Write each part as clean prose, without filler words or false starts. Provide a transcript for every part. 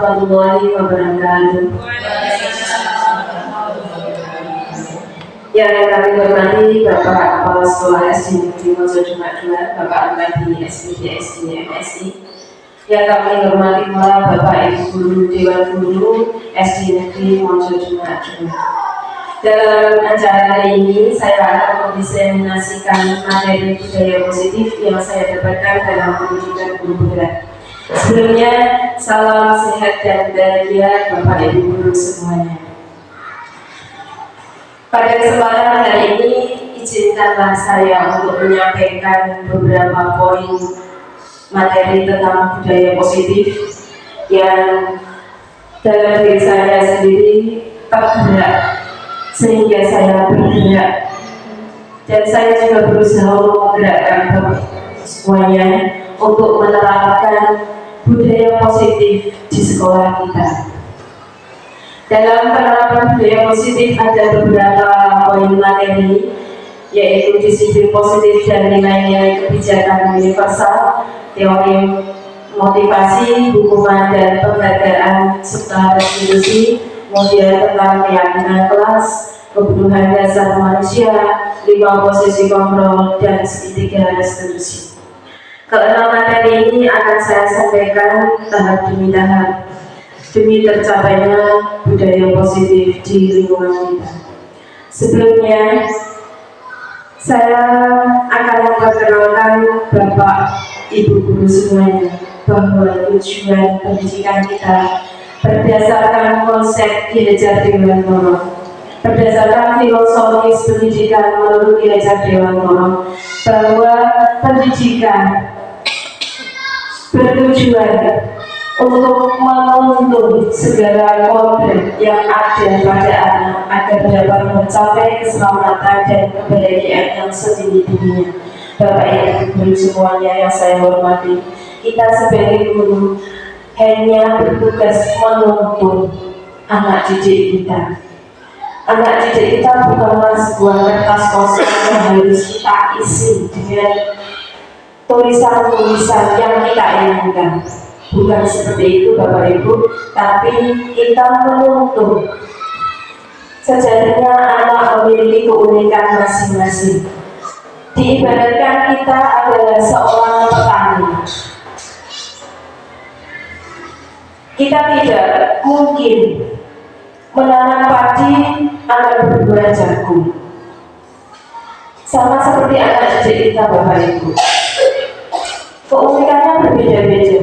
warahmatullahi wabarakatuh. Yang kami hormati Bapak Kepala Sekolah SD Negeri Mojo Demak 2, Bapak Angkadi SPD SD MSI. Yang kami hormati pula Bapak Ibu Guru Dewan Guru SD Negeri Mojo Demak 2. Dalam acara hari ini saya akan mendiseminasikan materi budaya positif yang saya dapatkan dalam pendidikan guru berat. Sebelumnya, salam sehat dan bahagia Bapak Ibu Guru semuanya. Pada kesempatan hari ini, izinkanlah saya untuk menyampaikan beberapa poin materi tentang budaya positif yang dalam diri saya sendiri tergerak sehingga saya bergerak, dan saya juga berusaha untuk menggerakkan semuanya untuk menerapkan budaya positif di sekolah kita. Dalam penerapan budaya positif ada beberapa poin materi, yaitu disiplin positif dan nilai-nilai kebijakan universal, teori motivasi, hukuman dan penghargaan serta restitusi, kemudian tentang keyakinan kelas, kebutuhan dasar manusia, 5 posisi kontrol, dan segitiga restitusi. Keenam materi ini akan saya sampaikan tahap demi tahap demi tercapainya budaya positif di lingkungan kita. Sebelumnya, saya akan memperkenalkan Bapak Ibu Guru semuanya bahwa tujuan pendidikan kita berdasarkan konsep Ki Hajar Dewantara, berdasarkan filosofis pendidikan menurut Ki Hajar Dewantara, bahwa pendidikan bertujuan untuk menuntun segala kodrat yang ada pada anak agar dapat mencapai keselamatan dan kebahagiaan yang setinggi-tingginya. Bapak Ibu Guru semuanya yang saya hormati, kita sebagai guru hanya bertugas menuntun anak didik kita. Anak didik kita bukanlah sebuah kertas kosong yang harus kita isi dengan tulisan-tulisan yang kita inginkan. Bukan seperti itu Bapak Ibu, tapi kita menuntun. Sejatinya anak memiliki keunikan masing-masing. Diibaratkan kita adalah seorang petani. Kita tidak mungkin menanam padi agar berbuah jagung. Sama seperti anak didik kita Bapak Ibu. Keunikannya berbeda-beda.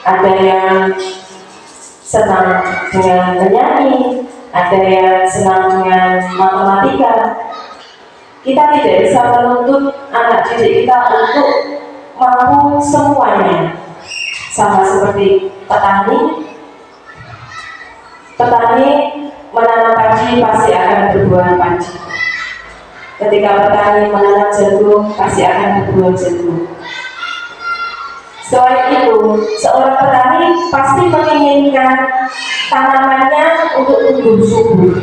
Ada yang senang dengan menyanyi, ada yang senang dengan matematika. Kita tidak bisa menuntut anak didik kita untuk mampu semuanya. Sama seperti petani menanam padi pasti akan berbuah padi. Ketika petani menanam jagung pasti akan berbuah jagung. Selain itu, seorang petani pasti menginginkan tanamannya untuk tumbuh subur.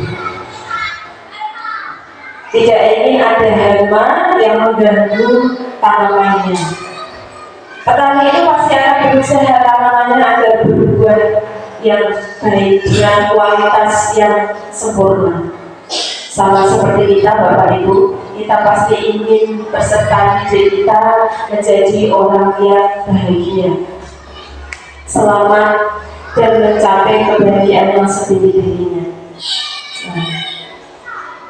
Tidak ingin ada hama yang mengganggu tanamannya. Petani itu pasti akan berusaha tanamannya agar berbuah yang baik dengan kualitas yang sempurna. Sama seperti kita Bapak Ibu, kita pasti ingin peserta didik kita menjadi orang yang bahagia, selamat, dan mencapai kebahagiaan yang setinggi-tingginya.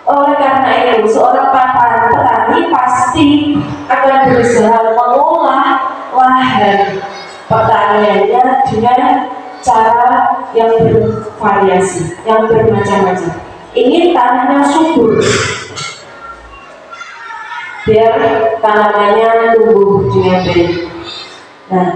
Oleh karena itu, seorang petani pasti akan berusaha mengolah lahan pertaniannya dengan cara yang bervariasi, yang bermacam-macam. Ingin tanahnya subur, biar tanamannya tumbuh dengan baik. Nah,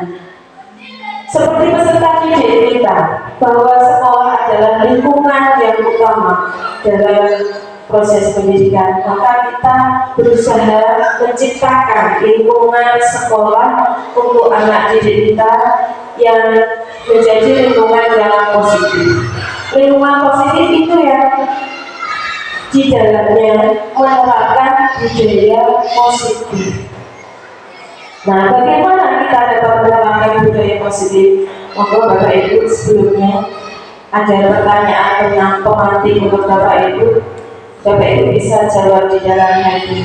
seperti peserta didik kita, bahwa sekolah adalah lingkungan yang utama dalam proses pendidikan, maka kita berusaha menciptakan lingkungan sekolah untuk anak didik kita yang menjadi lingkungan yang positif. Lingkungan positif itu ya di dalamnya menerapkan budaya positif. Nah, bagaimana kita dapat menerapkan budaya positif? Monggo Bapak Ibu, sebelumnya ada pertanyaan tentang pemantik untuk Bapak Ibu. Bapak Ibu bisa jawab di dalam hati.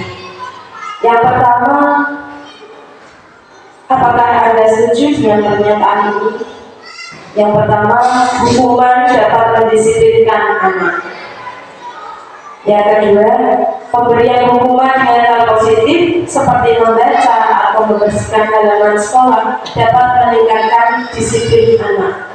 Yang pertama, apakah Anda setuju dengan pernyataan ini? Yang pertama, hukuman dapat mendisiplinkan anak. Yang kedua, pemberian hukuman dengan hal positif seperti membaca atau membersihkan halaman sekolah dapat meningkatkan disiplin anak.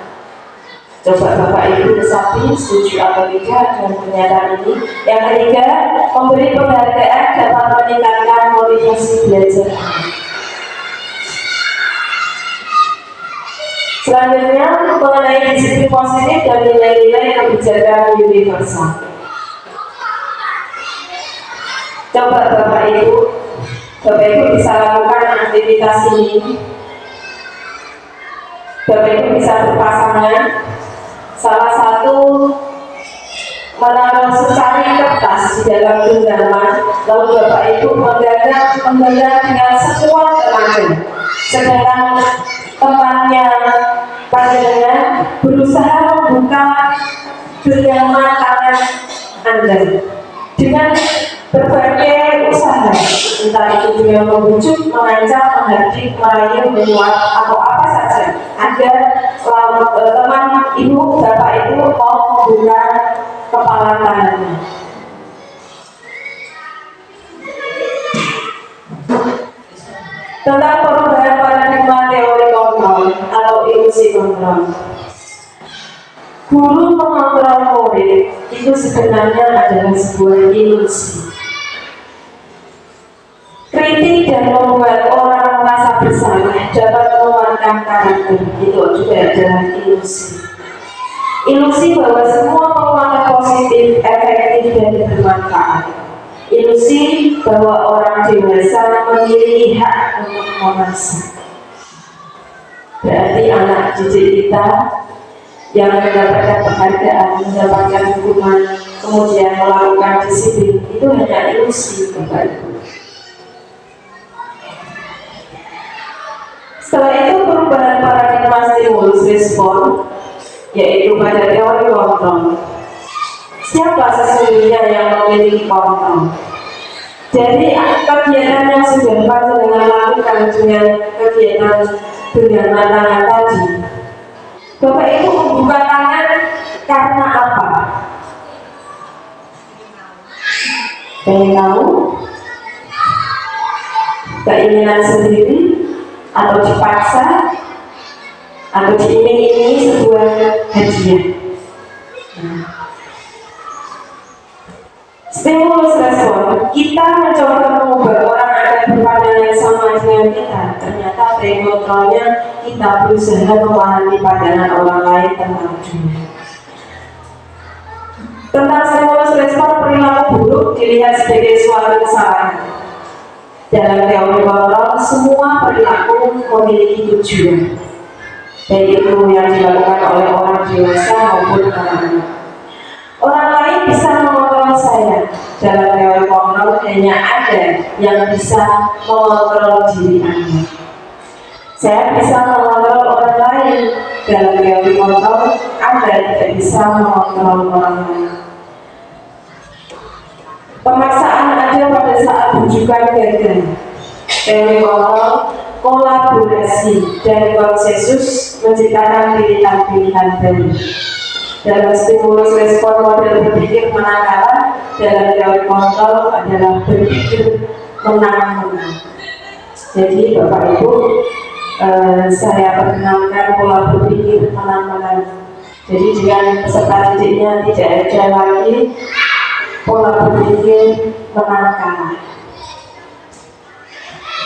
Coba Bapak Ibu resapi setuju atau tidak dengan pernyataan ini. Yang ketiga, memberi penghargaan dapat meningkatkan motivasi belajar anak. Selanjutnya, mengenai disiplin positif dan nilai-nilai kebijakan universal. Coba Bapak Ibu bisa lakukan aktivitas ini. Bapak Ibu bisa berpasangan. Salah satu menaruh secari kertas di dalam genggaman, lalu Bapak Ibu menggenggam dengan sekuat tenaga. Sedangkan temannya panjenengan berusaha membuka genggaman tangan Anda dengan berbagai usaha, entah itu dengan membujuk, mengancam, menghardik, merayu, menyuap, atau apa saja, agar teman ibu, bapak ibu mau membuka kepala tangannya. Tentang perubahan paradigma teori kontrol atau ilusi kontrol. Guru mengontrol murid itu sebenarnya adalah sebuah ilusi. Kritik dan membuat orang merasa bersalah dapat menguatkan karakter, itu juga adalah ilusi. Ilusi bahwa semua penguatan positif, efektif, dan bermanfaat. Ilusi bahwa orang dewasa memiliki hak untuk memaksa. Berarti anak didik kita yang mendapatkan penghargaan, mendapatkan hukuman, kemudian melakukan disiplin, itu hanya ilusi, Bapak Ibu. Setelah itu perubahan paradigma stimulus respon, yaitu pada teori kontrol. Siapa sesungguhnya yang memiliki kontrol? Jadi kegiatan yang sudah panjenengan lakukan dengan kegiatan dengan tangan tadi, Bapak Ibu membuka tangan karena apa? Pengen tahu? Keinginan sendiri? Atau dipaksa, atau diiming-imingi sebuah hadiah. Stimulus respon, kita mencoba mengubah orang agar berpandangan sama dengan kita. Ternyata kontrolnya kita berusaha memahami pandangan orang lain tentang dunia. Tentang stimulus respon, perilaku buruk dilihat sebagai suatu kesalahan. Dalam teori kontrol, semua perilaku memiliki tujuan, baik itu yang dilakukan oleh orang dewasa maupun anak-anak. Orang lain bisa mengontrol saya. Dalam teori kontrol hanya ada yang bisa mengontrol diri Anda. Saya bisa mengontrol orang lain. Dalam teori kontrol, Anda tidak bisa mengontrol orang lain. Pemaksaan ada pada saat bujukan gagal. Teori kontrol, kolaborasi, dan konsensus menciptakan pilihan-pilihan baru. Dalam stimulus respon model berpikir menang kalah, dalam teori kontrol adalah berpikir menang-menang. Jadi Bapak Ibu, saya perkenalkan pola berpikir menang-menang. Jadi dengan peserta didiknya tidak ada lagi pola berpikir menang kalah.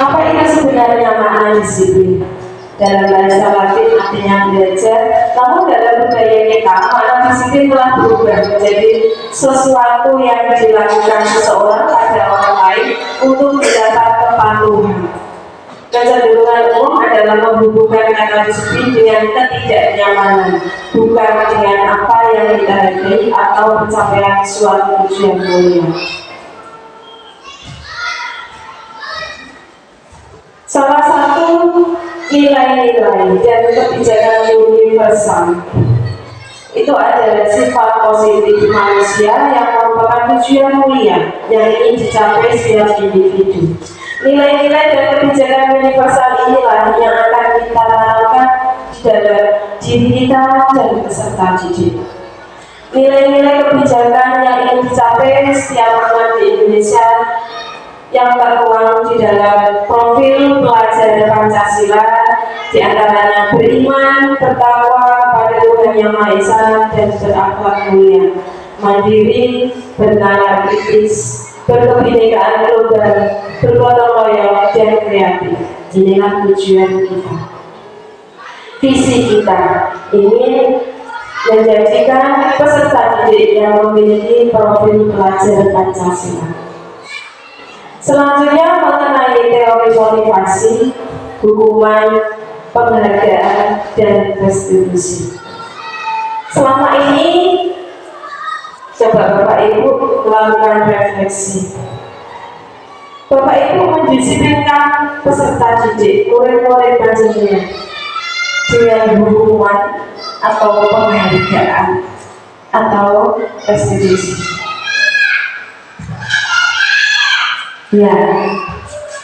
Apa itu sebenarnya makna disiplin? Dalam bahasa Latin artinya belajar, namun dalam budaya kita makna disiplin telah berubah menjadi sesuatu yang dilakukan seseorang pada orang lain untuk mendapat kepatuhan. Kecenderungan umum adalah menghubungkan kata disiplin dengan ketidaknyamanan, bukan dengan apa yang kita hargai atau pencapaian suatu tujuan mulia. Salah satu nilai-nilai dan kebijakan universal itu adalah sifat positif manusia yang merupakan tujuan mulia yang ingin dicapai setiap individu. Nilai-nilai dan kebijakan universal inilah yang akan kita tanamkan di dalam diri kita dan peserta didik. Nilai-nilai kebijakan yang ingin dicapai setiap anak di Indonesia yang tertuang di dalam profil pelajar Pancasila, di antaranya beriman, bertakwa kepada Tuhan Yang Maha Esa dan berakhlak mulia, mandiri, bernalar kritis, berkebinekaan global, bergotong royong dan kreatif. Inilah tujuan kita. Visi kita ingin menjadikan peserta didik yang memiliki profil pelajar Pancasila. Selanjutnya mengenai teori motivasi, hukuman, penghargaan, dan restitusi. Selama ini, coba Bapak Ibu melakukan refleksi. Bapak Ibu mendisiplinkan peserta didik, murid-murid panjenengan dengan hukuman atau penghargaan atau restitusi. Ya,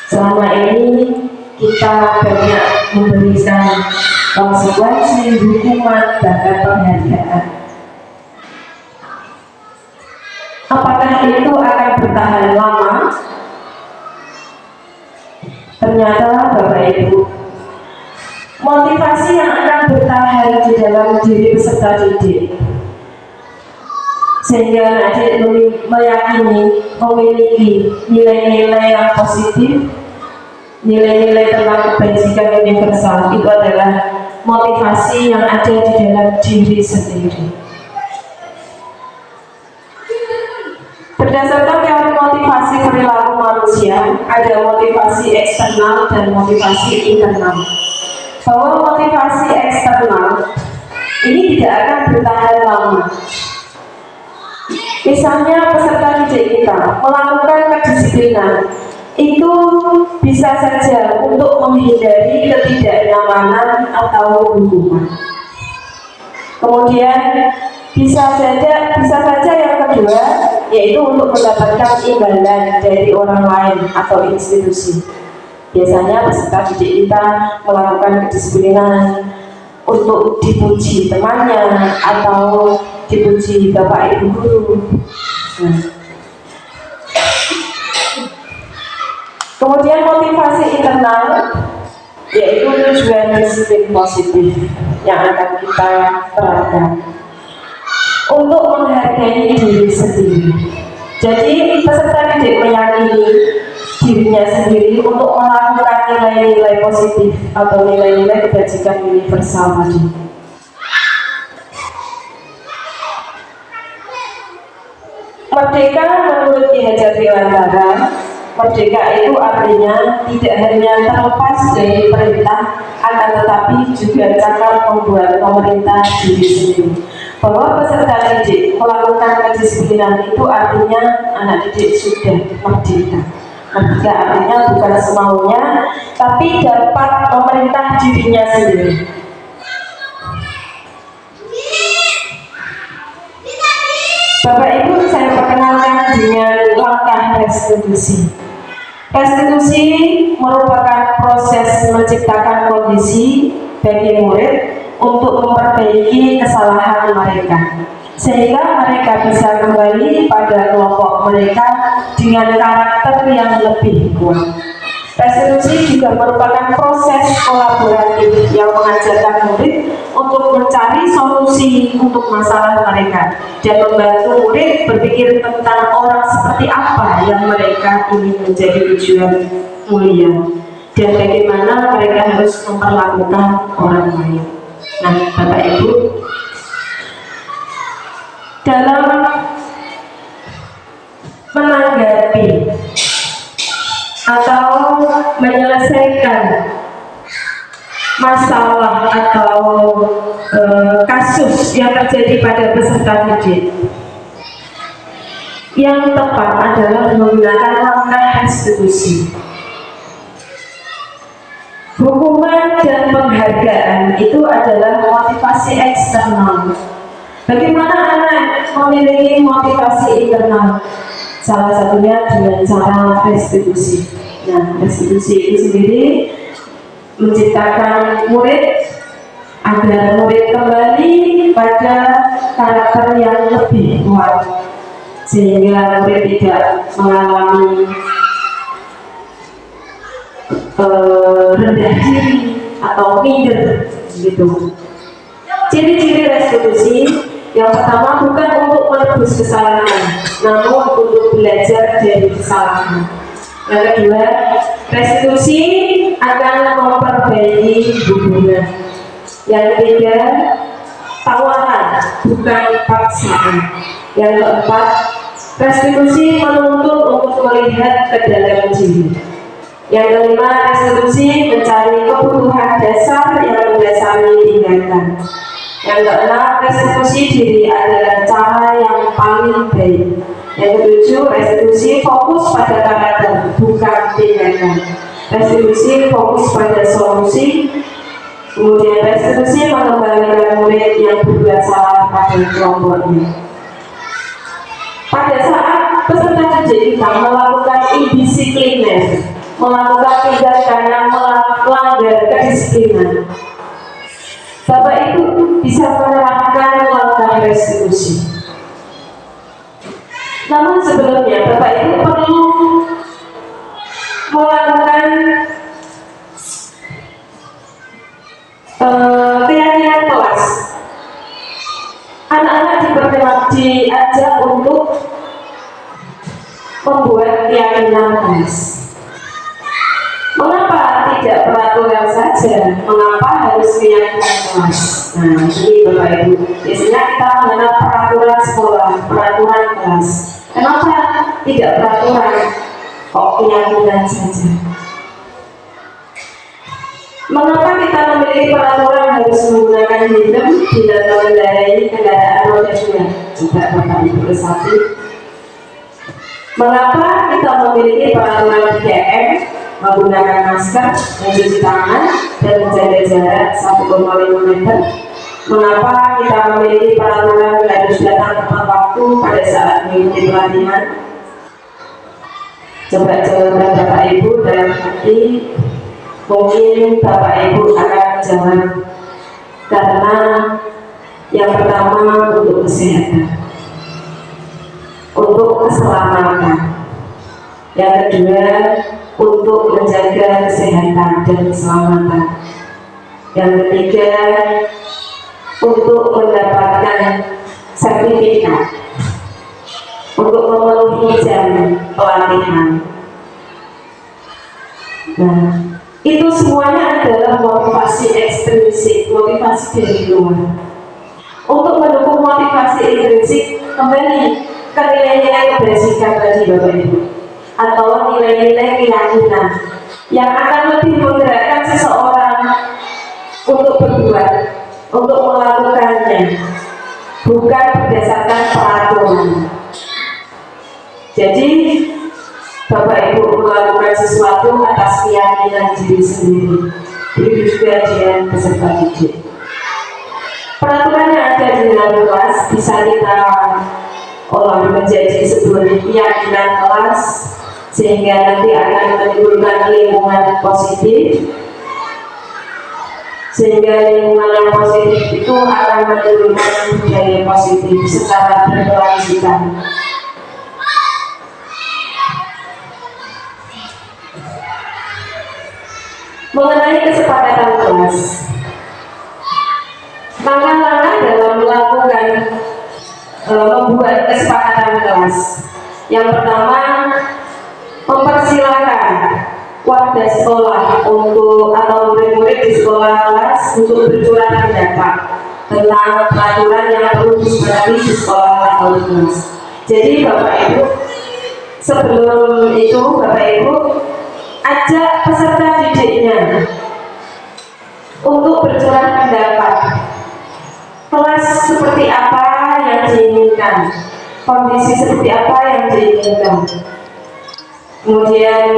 selama ini kita banyak memberikan konsekuensi, hukuman, bahkan penghargaan. Apakah itu akan bertahan lama? Ternyata Bapak Ibu, motivasi yang akan bertahan di dalam diri peserta didik sehingga adik meyakini memiliki nilai-nilai yang positif, nilai-nilai tentang kebajikan universal itu adalah motivasi yang ada di dalam diri sendiri. Berdasarkan teori motivasi perilaku manusia, ada motivasi eksternal dan motivasi internal. Bahwa motivasi eksternal ini tidak akan bertahan lama. Misalnya peserta didik kita melakukan kedisiplinan, itu bisa saja untuk menghindari ketidaknyamanan atau hukuman. Kemudian bisa saja yang kedua, yaitu untuk mendapatkan imbalan dari orang lain atau institusi. Biasanya peserta didik kita melakukan kedisiplinan untuk dipuji temannya atau dipuji Bapak Ibu guru. Kemudian motivasi internal, yaitu tujuan disiplin positif yang akan kita terapkan untuk menghargai diri sendiri. Jadi peserta didik meyakini dirinya sendiri untuk melakukan nilai-nilai positif atau nilai-nilai kebajikan universal tadi. Merdeka menurut Ki Hajar Dewantara, merdeka itu artinya tidak hanya terlepas dari perintah, akan tetapi juga cara membuat pemerintah diri sendiri. Bahwa peserta didik melakukan kedisiplinan itu artinya anak didik sudah merdeka. Merdeka artinya bukan semaunya, tapi dapat memerintah dirinya sendiri. Bapak Ibu, saya perkenalkan dengan langkah restitusi. Restitusi merupakan proses menciptakan kondisi bagi murid untuk memperbaiki kesalahan mereka, sehingga mereka bisa kembali pada kelompok mereka dengan karakter yang lebih kuat. Restitusi juga merupakan proses kolaboratif yang mengajarkan murid untuk mencari solusi untuk masalah mereka dan membantu murid berpikir tentang orang seperti apa yang mereka ingin menjadi tujuan mulia dan bagaimana mereka harus memperlakukan orang lain. Nah, Bapak Ibu, dalam menanggapi atau menyelesaikan masalah atau kasus yang terjadi pada peserta didik, yang tepat adalah menggunakan langkah restitusi. Hukuman dan penghargaan itu adalah motivasi eksternal. Bagaimana anak memiliki motivasi internal? Salah satunya dengan cara restitusi. Nah, restitusi itu sendiri menciptakan murid agar murid kembali pada karakter yang lebih kuat, sehingga murid tidak mengalami rendah diri atau minder gitu. Ciri-ciri restitusi yang pertama bukan untuk menebus kesalahan, namun untuk belajar dari kesalahan. Yang kedua, restitusi akan memperbaiki hubungan. Yang ketiga, tawaran bukan paksaan. Yang keempat, restitusi menuntut untuk melihat ke dalam diri. Yang kelima, restitusi mencari kebutuhan dasar yang mendasari tindakan. Yang keenam, restitusi diri adalah cara yang paling baik. Yang ketujuh, restitusi fokus pada karakter, bukan tindakan. Restitusi fokus pada solusi. Kemudian restitusi mengembalikan murid yang berbuat salah pada kelompoknya. Pada saat peserta didik kita melakukan indisipliner, melakukan tindakan yang melanggar kedisiplinan, Bapak Ibu bisa menerapkan langkah restitusi. Namun sebelumnya Bapak Ibu perlu melakukan keyakinan kelas. Anak-anak diajak untuk membuat keyakinan kelas. Mengapa tidak peraturan saja? Mengapa harus keyakinan kelas? Nah, ini Bapak Ibu. Biasanya kita mengenal peraturan sekolah, peraturan kelas. Kenapa tidak peraturan? Kok keyakinan saja? Mengapa kita memiliki peraturan harus menggunakan helm bila mengendarai kendaraan roda 2? Coba Bapak Ibu resapi. Mengapa kita memiliki peraturan 3M, menggunakan masker, mencuci tangan, dan menjaga jarak 1,5 meter? Mengapa kita memiliki peraturan harus datang tepat waktu pada saat mengikuti pelatihan? Coba jawaban Bapak Ibu dalam hati. Mungkin Bapak Ibu akan menjawab karena yang pertama untuk kesehatan, untuk keselamatan. Yang kedua untuk menjaga kesehatan dan keselamatan. Yang ketiga untuk mendapatkan sertifikat, untuk memenuhi jam pelatihan. Nah, itu semuanya adalah motivasi ekstrinsik, motivasi dari luar. Untuk mendukung motivasi intrinsik, kembali ke nilai-nilai kebersihan tadi Bapak Ibu, atau nilai-nilai keyakinan yang akan lebih menggerakkan seseorang untuk berbuat, untuk melakukannya, bukan berdasarkan peraturan. Jadi Bapak Ibu melakukan sesuatu atas keyakinan diri sendiri. Begitu juga dengan peserta didik. Peraturan yang ada di dalam kelas bisa kita olah menjadi sebuah keyakinan kelas, sehingga nanti akan menimbulkan lingkungan positif. Sehingga lingkungan yang positif itu akan menimbulkan budaya positif secara berkelanjutan. Mengenai kesepakatan kelas, langkah-langkah dalam melakukan membuat kesepakatan kelas. Yang pertama, mempersilahkan warga sekolah untuk atau murid-murid di sekolah kelas untuk bercurah pendapat tentang peraturan yang perlu disepakati di sekolah atau di kelas. Jadi Bapak Ibu, sebelum itu Bapak Ibu ajak peserta didiknya untuk bercurah pendapat. Kelas seperti apa yang diinginkan, kondisi seperti apa yang diinginkan. Kemudian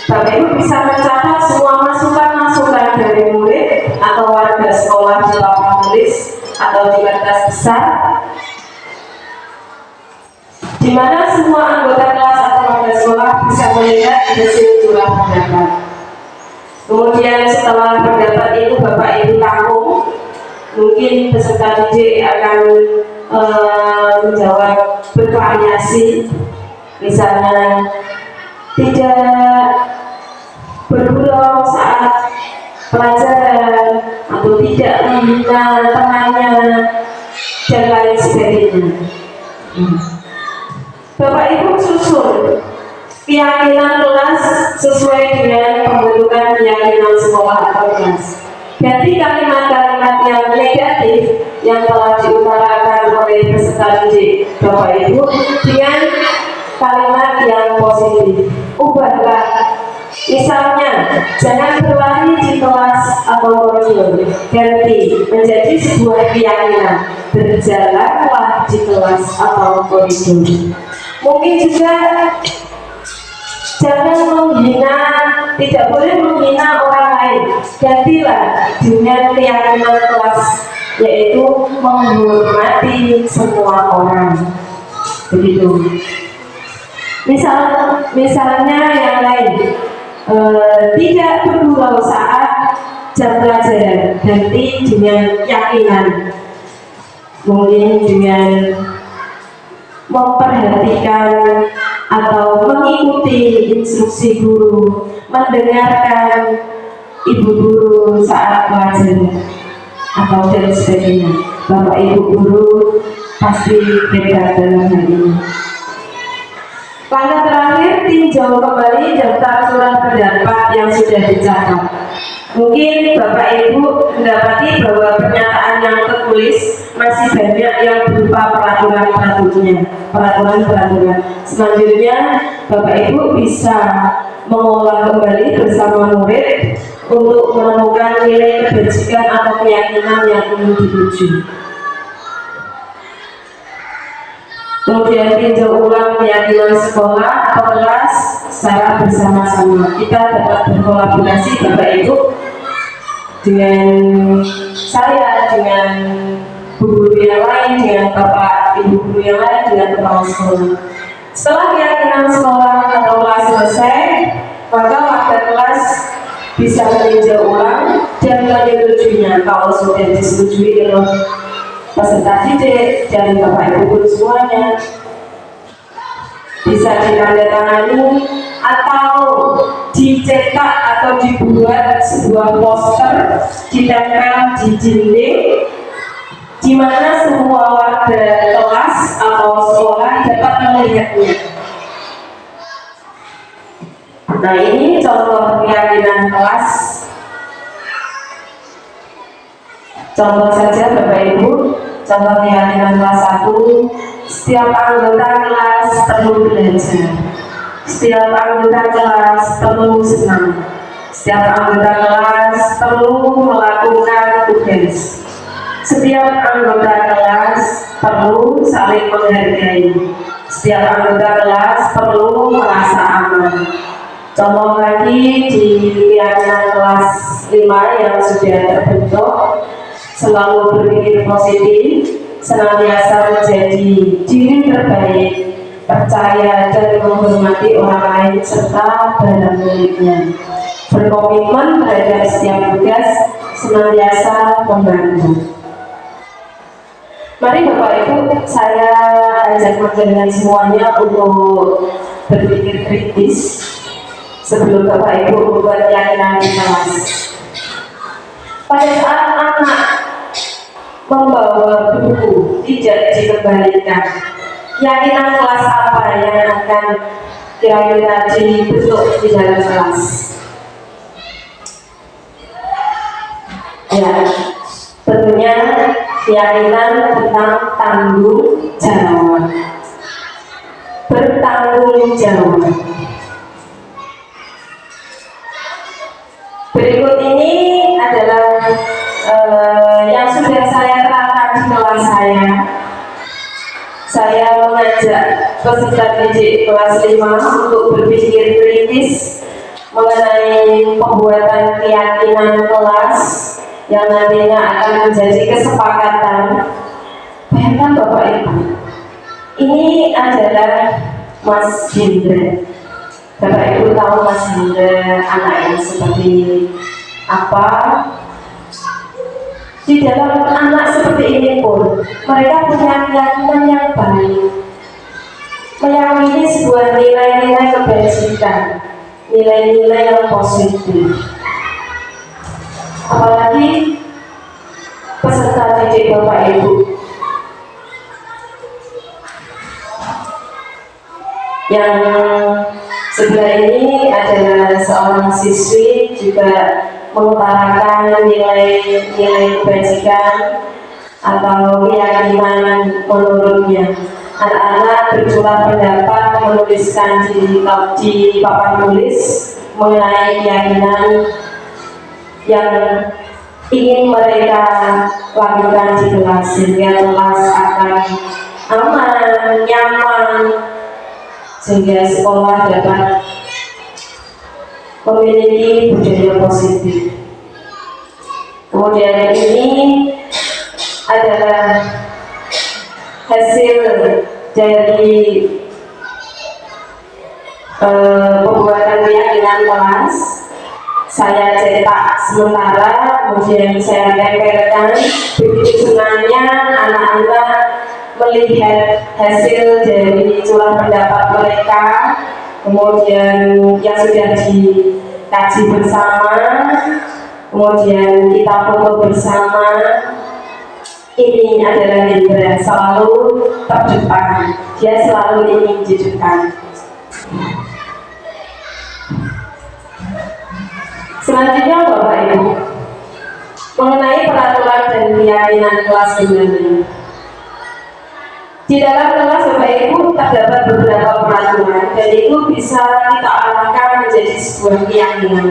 Bapak Ibu bisa mencatat semua masukan-masukan dari murid atau warga sekolah di papan tulis atau di kertas besar, di mana semua anggota kelas atau warga sekolah bisa melihat hasil curah pendapat. Kemudian setelah pendapat itu Bapak Ibu tampung, mungkin peserta didik akan menjawab bervariasi, misalnya tidak bergurau saat pelajaran atau tidak menghina temannya dan lain sebagainya. Bapak Ibu susun keyakinan kelas sesuai dengan pembentukan keyakinan sekolah atau kelas. Ganti kalimat-kalimat yang negatif yang telah diutarakan oleh peserta didik Bapak Ibu dengan kalimat yang positif. Ubahlah, misalnya jangan berlari di kelas atau koridor, ganti menjadi sebuah keyakinan, berjalanlah di kelas atau koridor. Mungkin juga jangan menghina, tidak boleh menghina orang lain, gantilah dengan keyakinan kelas, yaitu menghormati semua orang. Begitu. Misalnya yang lain, tidak bergurau saat jam pelajaran, ganti dengan keyakinan, mungkin dengan memperhatikan atau mengikuti instruksi guru, mendengarkan ibu guru saat pelajaran atau dan sebagainya. Bapak Ibu guru pasti hebat dalam hal ini. Langkah terakhir, tinjau kembali daftar surat pendapat yang sudah dicatat. Mungkin Bapak Ibu mendapati bahwa pernyataan yang tertulis masih banyak yang berupa peraturan-peraturan. Selanjutnya Bapak Ibu bisa mengolah kembali bersama murid untuk menemukan nilai kebajikan atau keyakinan yang ingin dituju. Kemudian tinjau ulang keyakinan sekolah atau kelas secara bersama-sama. Kita dapat berkolaborasi Bapak Ibu dengan saya, dengan guru yang lain, dengan Bapak Ibu guru yang lain, dengan kepala sekolah. Setelah keyakinan sekolah atau kelas selesai, maka warga kelas bisa meninjau ulang dan menyetujuinya. Kalau sudah disetujui oleh peserta didik dan Bapak Ibu guru semuanya, bisa ditandatangani atau dicetak atau dibuat sebuah poster, ditempel di dinding, di mana semua warga kelas atau sekolah dapat melihatnya. Nah, ini contoh keyakinan kelas. Contoh saja Bapak Ibu, contoh keyakinan kelas 1, setiap anggota kelas perlu belajar, setiap anggota kelas perlu senang, setiap anggota kelas perlu melakukan tugas, setiap anggota kelas perlu saling menghargai, setiap anggota kelas perlu merasa aman. Contoh lagi di keyakinan kelas 5 yang sudah terbentuk, selalu berpikir positif, senantiasa menjadi diri terbaik, percaya dan menghormati orang lain serta barang miliknya, berkomitmen terhadap setiap tugas, senantiasa membantu. Mari Bapak Ibu, saya ajak kalian semuanya untuk berpikir kritis sebelum Bapak Ibu membuat keyakinan di kelas. Pada saat anak membawa buku tidak dikembalikan, keyakinan kelas apa yang akan kira-kira dibentuk di dalam kelas? Ya, tentunya keyakinan tentang tanggung jawab, bertanggung jawab. Berikut ini adalah yang sudah saya terangkan di kelas saya. Saya mengajak peserta didik kelas 5 untuk berpikir kritis mengenai pembuatan keyakinan kelas yang nantinya akan menjadi kesepakatan. Bayangkan Bapak Ibu, ini adalah Mas Hendra. Bapak Ibu tahu Mas Hendra anak yang seperti apa? Di dalam anak seperti ini pun mereka punya keyakinan yang baik, meyakini sebuah nilai-nilai kebajikan, nilai-nilai yang positif. Apalagi peserta didik Bapak Ibu yang sebelah ini adalah seorang siswi, juga mengutarakan nilai-nilai kebajikan atau keyakinan menurutnya. Anak-anak bercurah pendapat, menuliskan di papan tulis mengenai keyakinan yang ingin mereka lakukan di kelas, sehingga kelas akan aman, nyaman, sehingga sekolah dapat memiliki budaya positif. Kemudian ini adalah hasil dari pembuatan keyakinan kelas. Saya cetak sementara, kemudian saya tempelkan. Begitu senangnya anak-anak melihat hasil dari curah pendapat mereka, kemudian yang sudah dikaji bersama, kemudian kita foto bersama. Ini adalah Hendra, selalu terdepan, dia selalu ingin di depan. Selanjutnya Bapak Ibu, mengenai peraturan dan keyakinan kelas sebenarnya. Di dalam kelas Bapak Ibu terdapat beberapa peraturan, dan itu bisa kita arahkan menjadi sebuah keyakinan.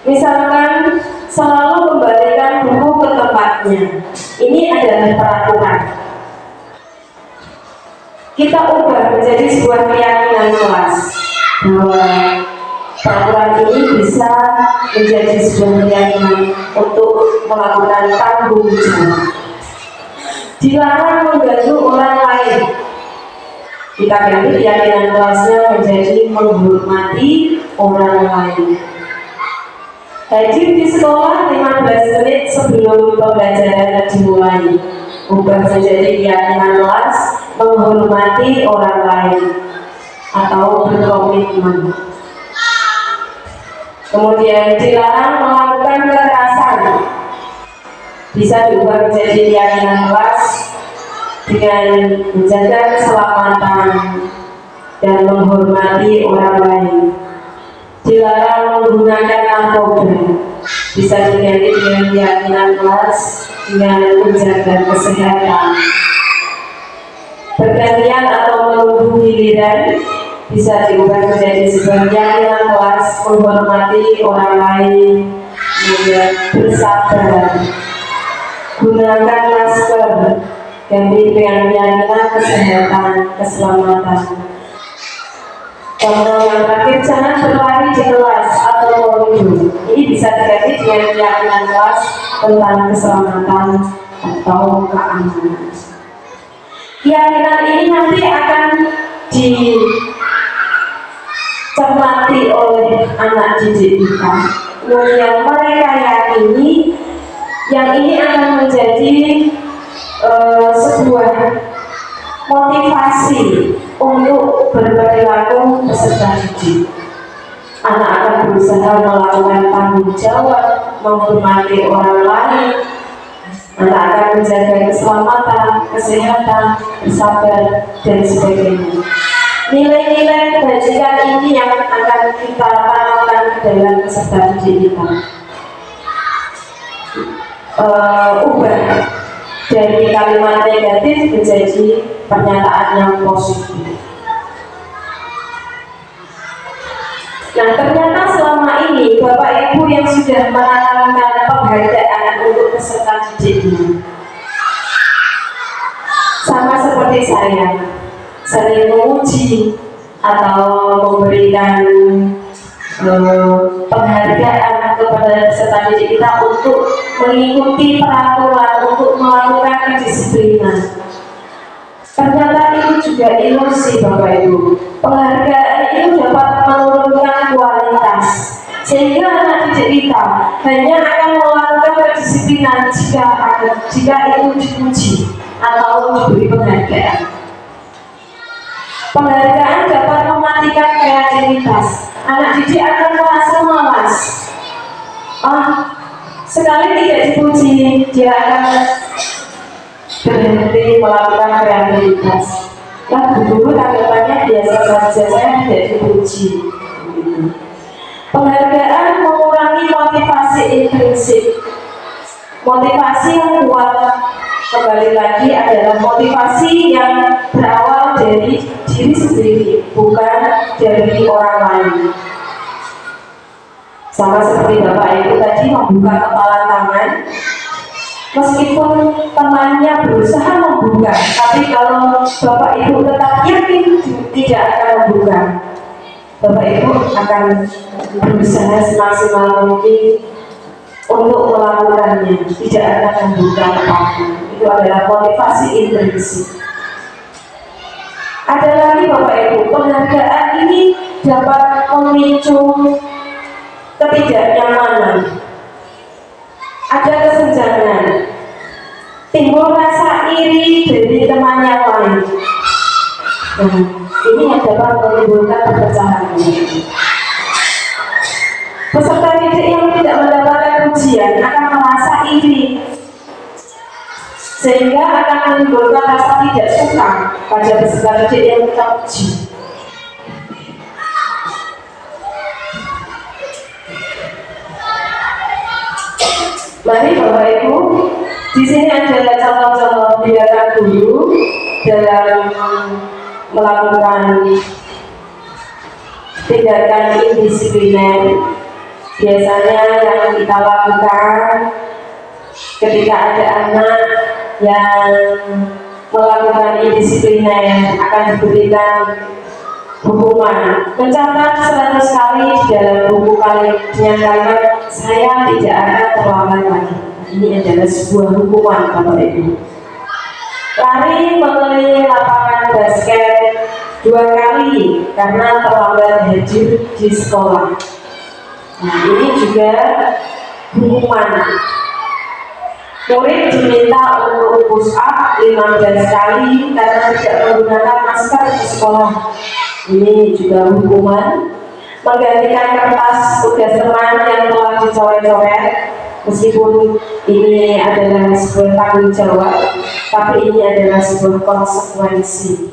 Misalkan selalu kembalikan buku ke tempatnya. Ini adalah peraturan. Kita ubah menjadi sebuah keyakinan kelas bahwa peraturan ini bisa menjadi sebuah keyakinan untuk melakukan tanggung jawab. Dilarang mengganggu orang lain. Kita ganti keyakinan kelasnya menjadi menghormati orang lain. Hadir di sekolah 15 menit sebelum pembelajaran dimulai. Ubah menjadi keyakinan kelas menghormati orang lain atau berkomitmen. Kemudian dilarang melakukan kekerasan. Bisa diubah menjadi keyakinan kelas dengan menjaga keselamatan dan menghormati orang lain. Dilarang menggunakan narkoba. Bisa diganti dengan keyakinan kelas dengan menjaga kesehatan. Bergantian atau menunggu giliran bisa diubah menjadi sebuah keyakinan kelas menghormati orang lain, kemudian bersabar, gunakan masker, ganti dengan keyakinan kesehatan, keselamatan. Contoh yang terakhir, jangan berlari di kelas atau koridor. Ini bisa diganti dengan keyakinan kelas tentang keselamatan atau keamanan. Keyakinan ini nanti akan dicermati oleh anak didik kita. Kemudian mereka yakini yang ini akan menjadi sebuah motivasi untuk berperilaku peserta didik. Anak akan berusaha melakukan tanggung jawab, menghormati orang lain. Anak akan menjaga keselamatan, kesehatan, bersabar, dan sebagainya. Nilai-nilai kebajikan ini yang akan kita tanamkan ke dalam peserta didik kita. Ubah dari kalimat negatif menjadi pernyataan yang positif. Nah, ternyata selama ini Bapak Ibu yang sudah menanamkan penghargaan untuk peserta didiknya, sama seperti saya, sering menguji, atau memberikan penghargaan kepada peserta didik kita untuk mengikuti peraturan, untuk melakukan kedisiplinan. Ternyata itu juga ilusi Bapak Ibu. Penghargaan itu dapat menurunkan kualitas, sehingga anak didik kita hanya akan melakukan kedisiplinan jika itu dipuji atau diberi penghargaan. Penghargaan dapat mematikan kreativitas. Anak didik akan merasa malas. Sekali tidak dipuji, dia akan berhenti melakukan kreativitas. Dulu tanggapannya biasa saja, saya tidak dipuji. Penghargaan mengurangi motivasi intrinsik. Motivasi yang kuat, kembali lagi, adalah motivasi yang berawal dari diri sendiri, bukan dari orang lain. Sama seperti Bapak Ibu tadi membuka kepalan tangan, meskipun temannya berusaha membuka, tapi kalau Bapak Ibu tetap yakin tidak akan membuka, Bapak Ibu akan berusaha semaksimal mungkin untuk melakukannya, tidak akan membuka apapun. Itu adalah motivasi intrinsik. Ada lagi Bapak Ibu, penghargaan ini dapat memicu ketidaknyamanan, ada kesenjangan, timbul rasa iri dari teman yang lain. Ini yang dapat menimbulkan perpecahan. Peserta didik yang tidak mendapatkan pujian akan merasa iri, sehingga akan menimbulkan rasa tidak suka pada peserta didik yang kita puji. Mari Bapak Ibu, di sini ada contoh-contoh tindakan guru dalam melakukan tindakan indisipliner. Biasanya yang kita lakukan ketika ada anak yang melakukan indisipliner akan diberikan hukuman. Mencatat 100 kali di dalam buku dengan kalimat saya tidak akan terlambat lagi. Ini adalah sebuah hukuman Bapak Ibu. Lari mengelilingi lapangan basket 2 kali karena terlambat hadir di sekolah. Nah, ini juga hukuman. Murid diminta untuk push up 15 kali karena tidak menggunakan masker di sekolah. Ini juga hukuman. Menggantikan kertas tugas teman yang telah dicoret-coret, meskipun ini adalah sebuah tanggung jawab, tapi ini adalah sebuah konsekuensi.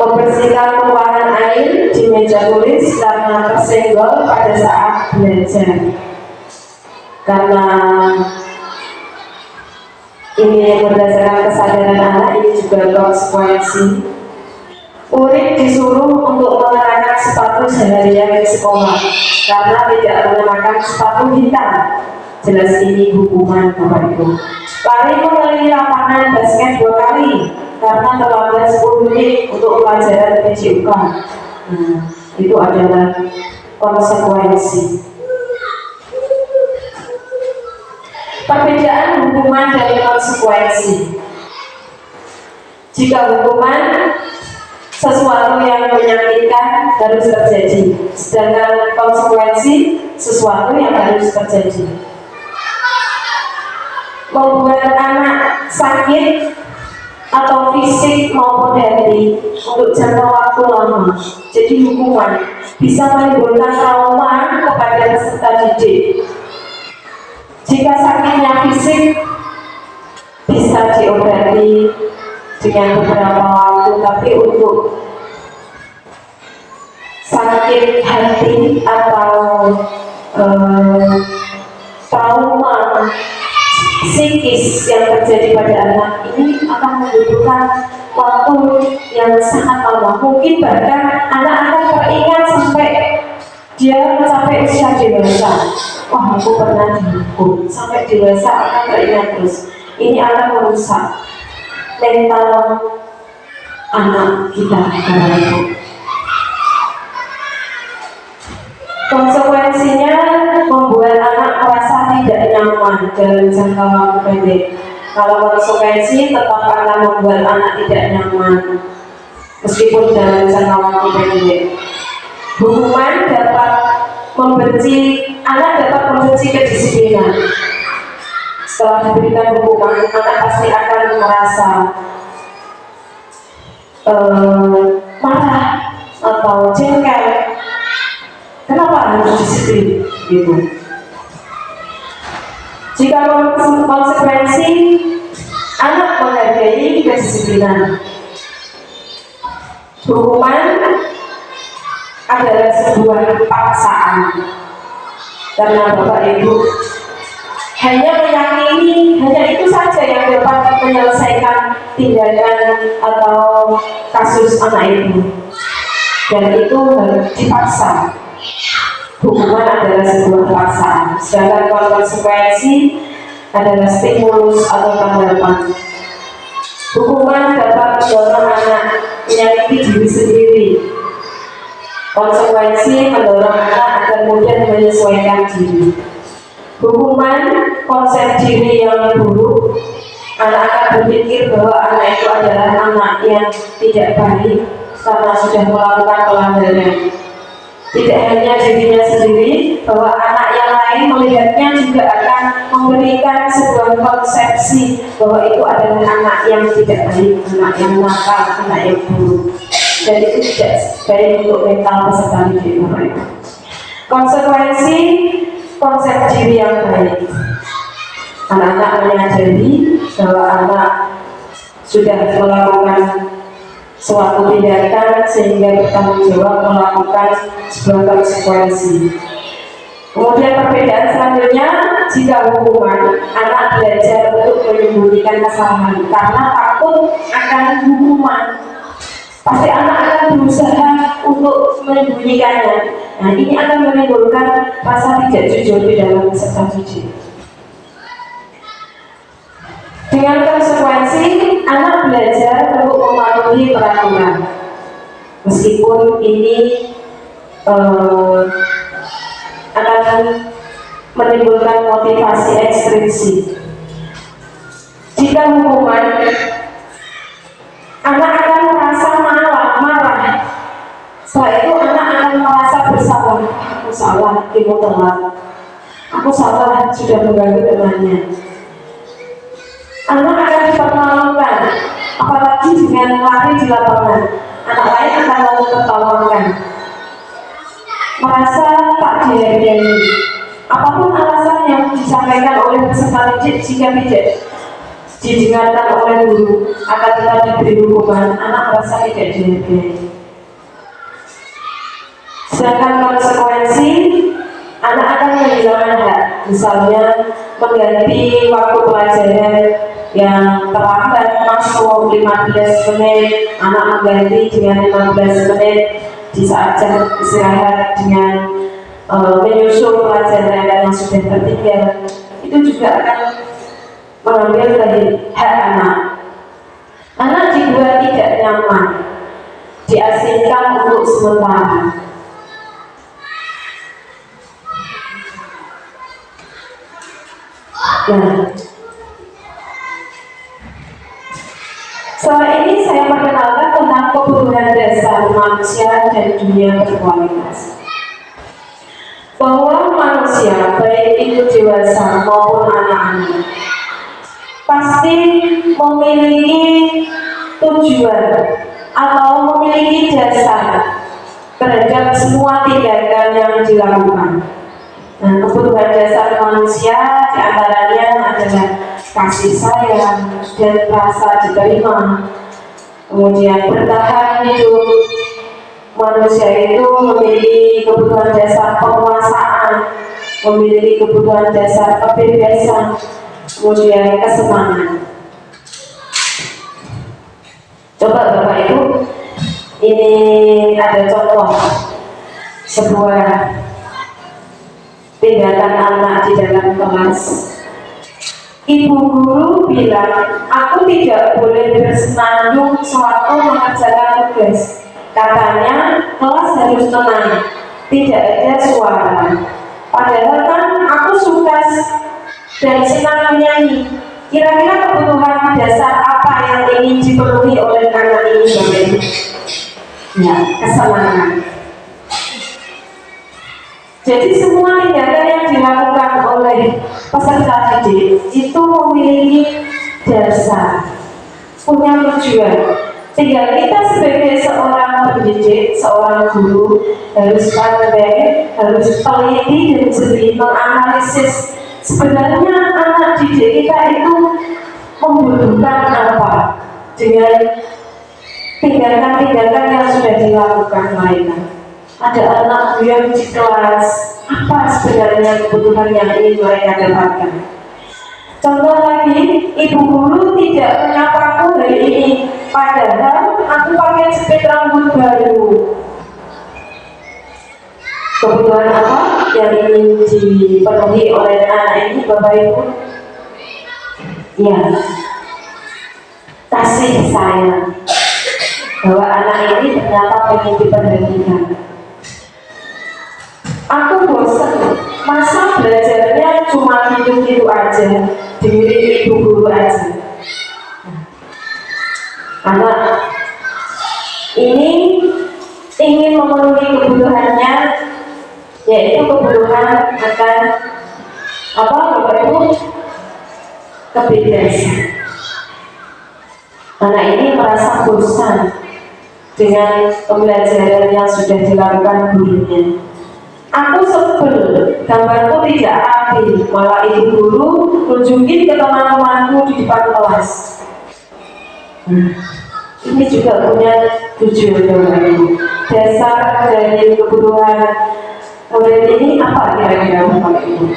Membersihkan tumpahan air di meja tulis karena tersenggol pada saat belajar. Karena ini berdasarkan kesadaran anak, ini juga konsekuensi. Murid disuruh untuk mengenakan sepatu seharian di sekolah karena tidak mengenakan sepatu hitam. Jelas ini hukuman Bapak Ibu. Lari mengelilingi lapangan basket 2 kali karena terlambat 10 menit untuk pelajaran PJUK. Itu adalah konsekuensi. Perbedaan hukuman dan konsekuensi. Jika hukuman sesuatu yang menyakitkan harus terjadi, sedangkan konsekuensi sesuatu yang harus terjadi. Membuat anak sakit atau fisik maupun hati untuk jangka waktu lama, jadi hukuman bisa menimbulkan trauma kepada peserta didik. Jika sakitnya fisik bisa diobati dengan beberapa waktu, tapi untuk sakit hati atau trauma psikis yang terjadi pada anak ini akan membutuhkan waktu yang sangat lama. Mungkin bahkan anak akan teringat sampai dia mencapai usia dewasa. Wah, aku pernah dihukum. Sampai dewasa akan teringat terus. Ini akan merusak mental anak kita. Konsekuensinya membuat anak merasa tidak nyaman dalam jangka waktu pendek. Kalau konsekuensi tetap akan membuat anak tidak nyaman meskipun dalam jangka waktu pendek. Hukuman dapat dapat membenci kedisiplinan. Setelah diberikan hukuman, anak pasti akan merasa marah atau jengkel. Kenapa harus disiplin? Gitu. Jika konsekuensi, anak menghargai kedisiplinan. Hukuman adalah sebuah paksaan, karena Bapak Ibu hanya meyakini hanya itu saja yang dapat menyelesaikan tindakan atau kasus anak itu, dan itu harus dipaksa. Hukuman adalah sebuah paksaan, sedangkan konsekuensi adalah stimulus atau tanggapan. Hukuman dapat mendorong anak menyakiti diri sendiri. Konsekuensi mendorong anak agar mudah menyesuaikan diri. Hukuman konsep diri yang buruk, anak akan berpikir bahwa anak itu adalah anak yang tidak baik karena sudah melakukan pelanggaran. Tidak hanya dirinya sendiri, bahwa anak yang lain melihatnya juga akan memberikan sebuah konsepsi bahwa itu adalah anak yang tidak baik, anak yang nakal, anak yang buruk. Dan itu tidak baik untuk mental peserta didik. Konsekuensi konsep diri yang baik. Anak-anak menyadari bahwa anak sudah melakukan suatu tindakan sehingga bertanggung jawab melakukan sebuah konsekuensi. Kemudian perbedaan selanjutnya, jika hukuman, anak belajar untuk menyembunyikan kesalahan karena takut akan hukuman. Pasti anak akan berusaha untuk menyembunyikannya. Nah, ini akan menimbulkan rasa tidak jujur di dalam peserta didik. Dengan konsekuensi, anak belajar untuk mematuhi peraturan, meskipun ini akan menimbulkan motivasi ekstrinsik. Jika hukuman, anak akan merasa marah. Setelah itu anak akan merasa bersalah. Aku salah, ibu telat. Aku salah, sudah mengganggu temannya. Anak akan dipermalukan, apalagi dengan lari di lapangan. Anak lain akan lalu tertawakan, merasa tak dihargai. Apapun alasan yang disampaikan oleh peserta didik, jika tidak didengarkan oleh guru, akan tetap diberi hukuman, anak merasa tidak dihargai. Sedangkan konsekuensi, anak akan kehilangan hak, misalnya mengganti waktu pelajaran yang terlambat masuk 15 menit, anak mengganti dengan 15 menit di saat jam istirahat dengan menyusul pelajaran yang sudah tertinggal. Itu juga akan mengambil dari hak anak. Anak dibuat tidak nyaman, diasingkan untuk sementara. Nah, setelah ini saya perkenalkan tentang kebutuhan dasar manusia dan dunia berkualitas. Bahwa manusia, baik itu dewasa maupun anak-anak, pasti memiliki tujuan atau memiliki dasar terhadap semua tindakan yang dilakukan. Nah, kebutuhan dasar manusia diantaranya adalah kasih sayang dan rasa diterima. Kemudian bertahan hidup. Manusia itu memiliki kebutuhan dasar penguasaan, memiliki kebutuhan dasar kebebasan, kemudian kesenangan. Coba Bapak Ibu, ini ada contoh sebuah tindakan anak di dalam kelas. Ibu guru bilang, aku tidak boleh bersenandung sewaktu mengerjakan tugas. Katanya kelas harus tenang. tidak ada suara. Padahal kan aku suka dan senang menyanyi. Kira-kira kebutuhan dasar apa yang ingin dipenuhi oleh anak ini, Bapak Ibu? Ya, kesenangan. Jadi semua tindakan yang dilakukan oleh peserta didik itu memiliki dasar, punya tujuan. Tinggal kita sebagai seorang pendidik, seorang guru harus pandai, harus teliti dan jeli menganalisis sebenarnya anak didik kita itu membutuhkan apa dengan tindakan-tindakan yang sudah dilakukan mereka. Ada anak yang di kelas, apa sebenarnya kebutuhan yang ingin mereka dapatkan. Contoh lagi, ibu guru tidak menyapaku hari ini, padahal aku pakai jepit rambut baru. Kebutuhan apa yang ingin dipenuhi oleh anak ini, Bapak Ibu? Ya, kasih sayang. Bahwa anak ini ternyata pengen diperhatikan. Aku bosan, masa belajarnya cuma gitu-gitu aja, dengerin ibu guru aja. Anak ini ingin memenuhi kebutuhannya, yaitu kebutuhan akan apa, Bapak Ibu? Kebebasan. Anak ini merasa bosan dengan pembelajaran yang sudah dilakukan gurunya. Aku sebel, gambarku tidak rapi, malah ibu guru tunjukin ke teman-temanku di depan kelas. Ini juga punya tujuan, Bapak Ibu. Dasar dari kebutuhan murid ini apa kira-kira, Bapak Ibu?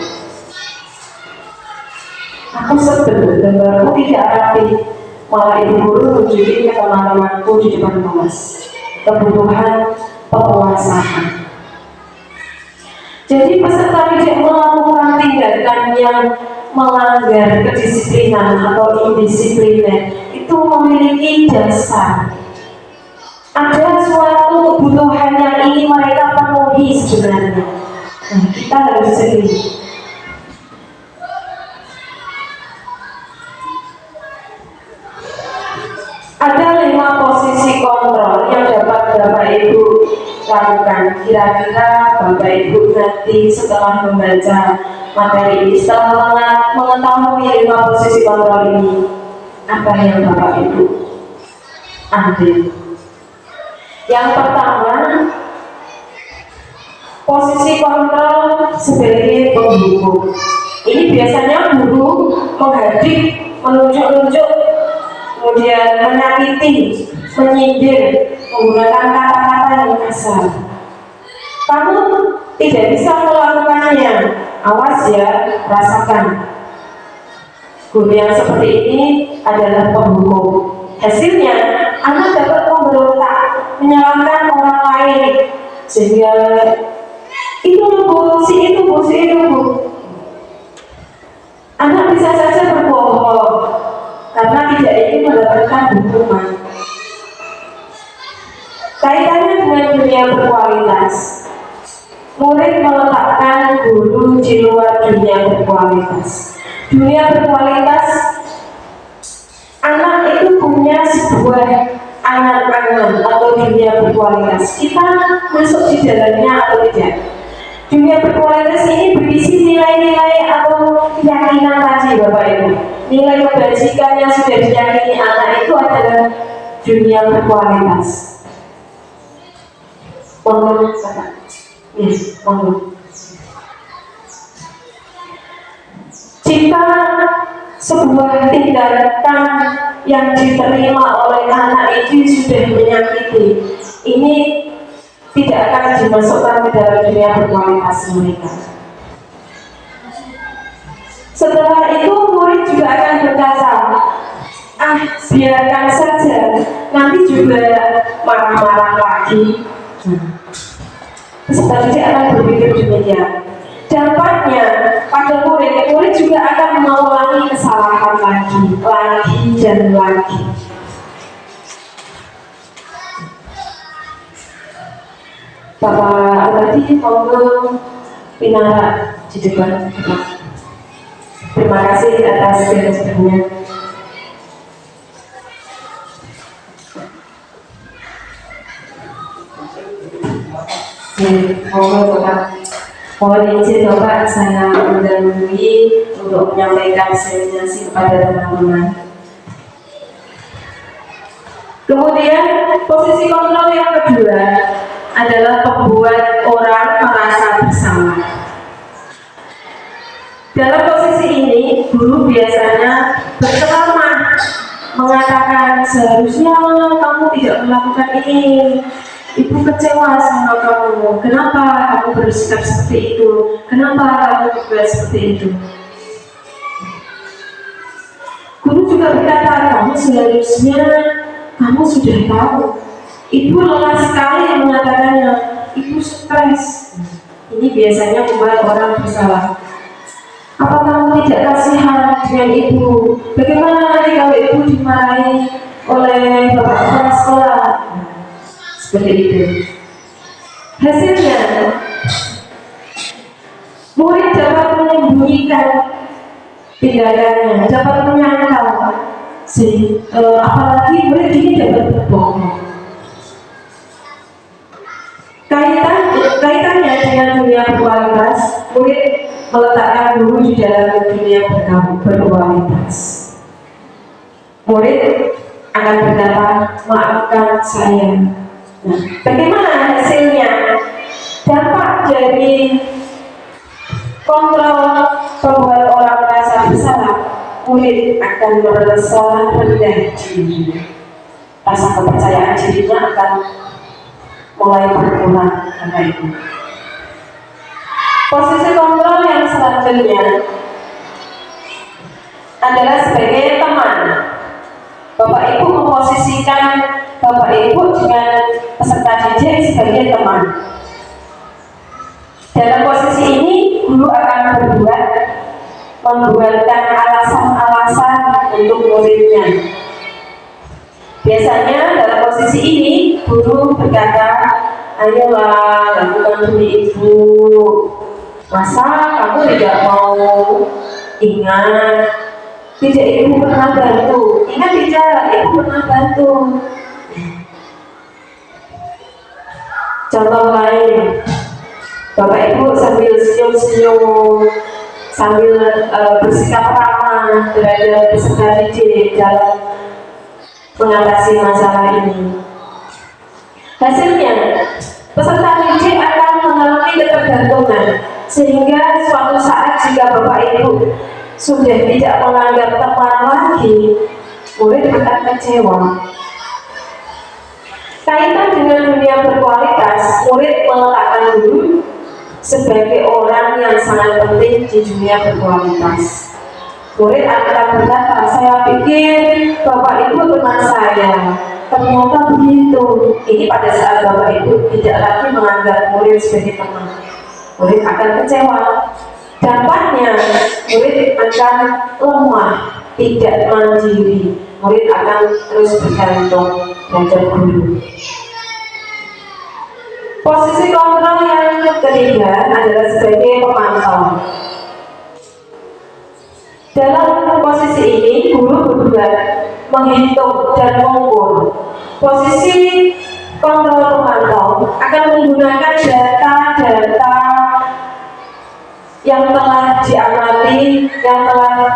Aku sebel, gambarku tidak rapi, malah ibu guru tunjukin ke teman-temanku di depan kelas. Kebutuhan penguasaan. Jadi peserta didik melakukan tindakan yang melanggar kedisiplinan atau indisipliner itu memiliki dasar. Ada suatu kebutuhan yang ingin mereka penuhi sebenarnya. Nah, kita harus jeli. Ada 5 posisi kontrol yang dapat Bapak Ibu lakukan. Kira-kira Bapak Ibu nanti setelah membaca materi ini, setelah mengetahui 5 posisi kontrol ini, apa yang Bapak Ibu ambil? Yang pertama, posisi kontrol sebagai penghukum. Ini biasanya guru menghadik, menunjuk-nunjuk, kemudian menyakiti, menyindir, menggunakan kata-kata yang kasar. Kamu tidak bisa melakukannya, awas ya, rasakan. Guru yang seperti ini adalah penghukum. Hasilnya, anak dapat memberontak, menyalahkan orang lain, sehingga itu bu, si itu bu, si itu bu. Anak bisa saja berbohong karena tidak ingin mendapatkan hukuman. Kaitannya dengan dunia berkualitas, murid meletakkan guru di luar dunia berkualitas. Dunia berkualitas, anak itu punya sebuah angan-angan atau dunia berkualitas. Kita masuk di dalamnya atau tidak? Dunia berkualitas ini berisi nilai-nilai atau keyakinan tadi, Bapak Ibu. Nilai kebajikan yang sudah diyakini anak itu adalah dunia berkualitas. Monggo, Bapak. Yes, monggo. Jika sebuah tindakan yang diterima oleh anak itu sudah menyakiti, ini tidak akan dimasukkan ke dalam dunia berkualitas mereka. Setelah itu murid juga akan berkata, biarkan saja, nanti juga marah-marah lagi. Peserta didik akan berpikir demikian. Dampaknya pada murid juga akan mengulangi kesalahan lagi dan lagi. Bapak tadi monggo Pinara di depan. Terima kasih atas kesempatannya. Monggo Bapak. Mohon izin Bapak, saya mendahului untuk menyampaikan seminar kepada teman-teman. Kemudian posisi kontrol yang kedua adalah membuat orang merasa bersama. Dalam posisi ini, guru biasanya berceramah, mengatakan seharusnya kamu tidak melakukan ini. Ibu kecewa sama kamu. Kenapa kamu bersikap seperti itu? Kenapa kamu berbuat seperti itu? Guru juga berkata, kamu seharusnya kamu sudah tahu. Ibu lelah sekali mengatakannya. Ibu stres. Ini biasanya membuat orang bersalah. Apa kamu tidak kasihan dengan ibu? Bagaimana nanti kalau ibu dimarahi oleh bapak kepala sekolah? Seperti itu. Hasilnya, murid dapat menyembunyikan tindakannya, dapat menyangkal. Apalagi murid ini dapat berbohong. Kaitannya dengan dunia berkualitas, murid meletakkan guru di dalam dunia berkualitas. Murid akan berkata, maafkan saya. Nah, bagaimana hasilnya? Dampak dari kontrol membuat orang merasa bersalah, murid akan merasa rendah diri. Rasa kepercayaan dirinya akan mulai berkurang karena itu. Posisi kontrol yang selanjutnya adalah sebagai teman. Bapak Ibu memposisikan Bapak Ibu dengan peserta didik sebagai teman. Dalam posisi ini, guru akan membuatkan alasan-alasan untuk muridnya. Biasanya dalam posisi ini, guru berkata, ayolah lakukan demi ibu. Masa kamu tidak mau ingat? Tidak, ibu pernah bantu. Ingat tidak, ibu pernah bantu. Contoh lain, Bapak Ibu sambil senyum-senyum, sambil bersikap ramah terhadap peserta didik dalam mengatasi masalah ini. Hasilnya, peserta didik akan mengalami ketergantungan, sehingga suatu saat jika Bapak Ibu sudah tidak menganggap teman lagi, murid akan kecewa. Kaitan dengan dunia berkualitas, murid meletakkan guru sebagai orang yang sangat penting di dunia berkualitas. Murid akan berkata, saya pikir Bapak Ibu teman saya, ternyata begitu. Ini pada saat Bapak Ibu tidak lagi menganggap murid sebagai teman. Murid akan kecewa. Dampaknya, murid akan lemah, tidak mandiri. Murid akan terus bergantung pada guru. Posisi kontrol yang ketiga adalah sebagai pemantau. Dalam posisi ini, guru berdua menghitung dan mengukur. Posisi kontrol pemantau akan menggunakan data-data yang telah diamati, yang telah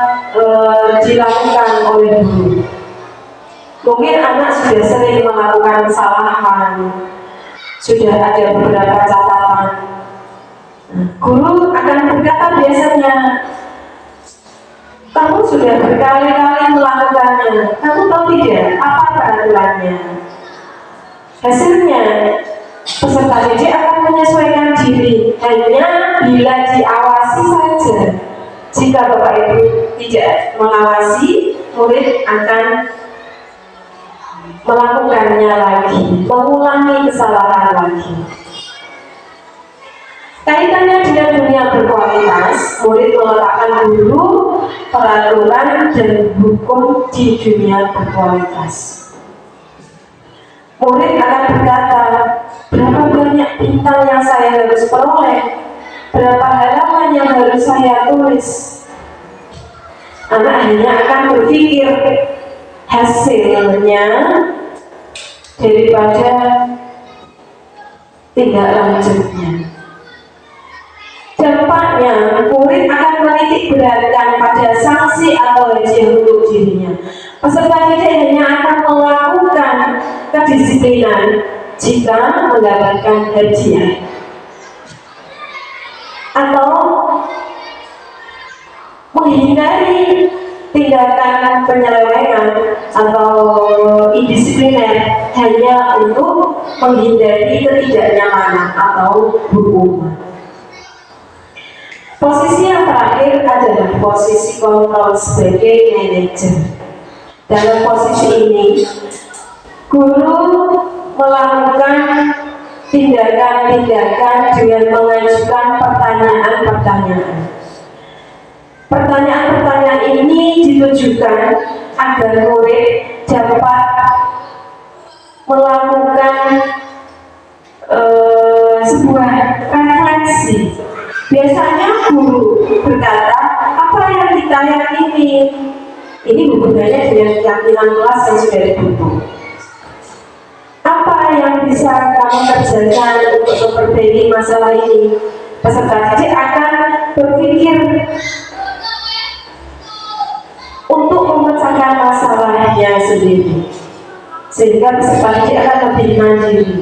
dilakukan oleh guru. Mungkin anak sudah sering melakukan kesalahan, sudah ada beberapa catatan. Guru akan berkata biasanya, kamu sudah berkali-kali melakukannya, kamu tahu tidak apa peraturannya? Hasilnya, peserta didik akan menyesuaikan diri hanya bila diawasi saja. Jika Bapak Ibu tidak mengawasi, murid akan melakukannya lagi, mengulangi kesalahan lagi. Kaitannya dengan dunia berkualitas, murid meletakkan dulu peraturan dan hukum di dunia berkualitas. Murid akan berkata, Berapa banyak bintang yang saya harus peroleh, berapa halaman yang harus saya tulis. Anak hanya akan berpikir hasilnya daripada tindak lanjutnya. Dampaknya, murid akan menitik beratkan pada sanksi atau hadiah untuk dirinya. Peserta didik hanya akan melakukan kedisiplinan jika mendapatkan hadiah, atau menghindari tindakan penyelewengan atau indisipliner hanya untuk menghindari ketidaknyamanan atau hukuman. Posisi yang terakhir adalah posisi kontrol sebagai manajer. Dalam posisi ini, guru melakukan tindakan-tindakan dengan mengajukan pertanyaan-pertanyaan. Pertanyaan-pertanyaan ini ditujukan agar murid dapat melakukan sebuah refleksi. Biasanya guru berkata, apa yang kita yakini? Ini hubungannya dengan keyakinan kelas yang sudah dibentuk. Apa yang bisa kamu kerjakan untuk memperbaiki masalah ini? Peserta didik akan berpikir untuk memecahkan masalahnya sendiri, sehingga peserta didik akan lebih mandiri.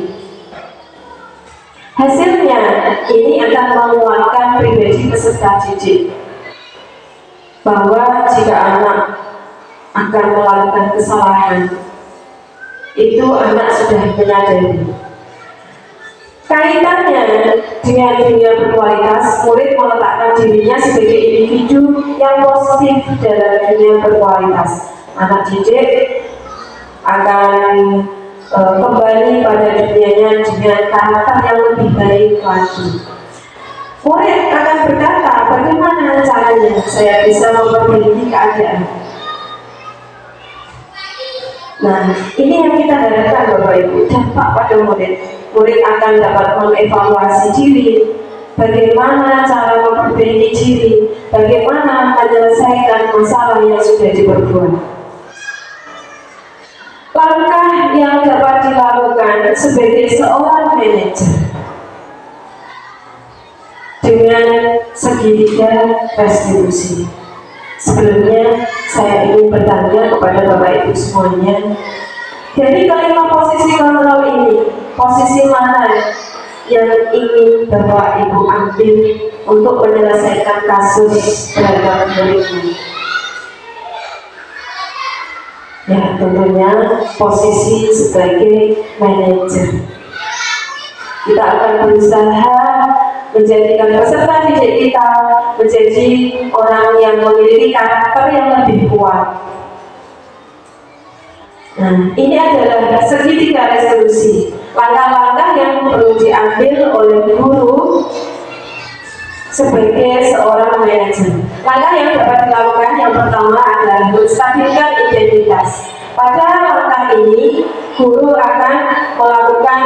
Hasilnya, ini akan menguatkan pribadi peserta didik bahwa jika anak akan melakukan kesalahan, itu anak sudah menyadari. Kaitannya dengan dunia berkualitas, murid meletakkan dirinya sebagai individu yang positif dalam dunia berkualitas. Anak didik akan kembali pada dunianya dengan karakter yang lebih baik lagi. Murid akan berkata, bagaimana caranya saya bisa memperbaiki keadaan? Nah, ini yang kita harapkan Bapak Ibu, dampak pada murid. Murid akan dapat mengevaluasi diri, bagaimana cara memperbaiki diri, bagaimana menyelesaikan masalah yang sudah diperbuat. Langkah yang dapat dilakukan sebagai seorang manajer dengan segitiga restitusi. Sebelumnya saya ingin bertanya kepada Bapak Ibu semuanya, dari kelima posisi kontrol ini, posisi mana yang ingin Bapak Ibu ambil untuk menyelesaikan kasus terhadap muridnya? Ya, tentunya posisi sebagai manajer. Kita akan berusaha menjadikan peserta didik kita menjadi orang yang memiliki karakter yang lebih kuat. Nah, ini adalah segitiga resolusi, langkah-langkah yang perlu diambil oleh guru sebagai seorang manajer. Langkah yang dapat dilakukan yang pertama adalah menstabilkan identitas. Pada langkah ini, guru akan melakukan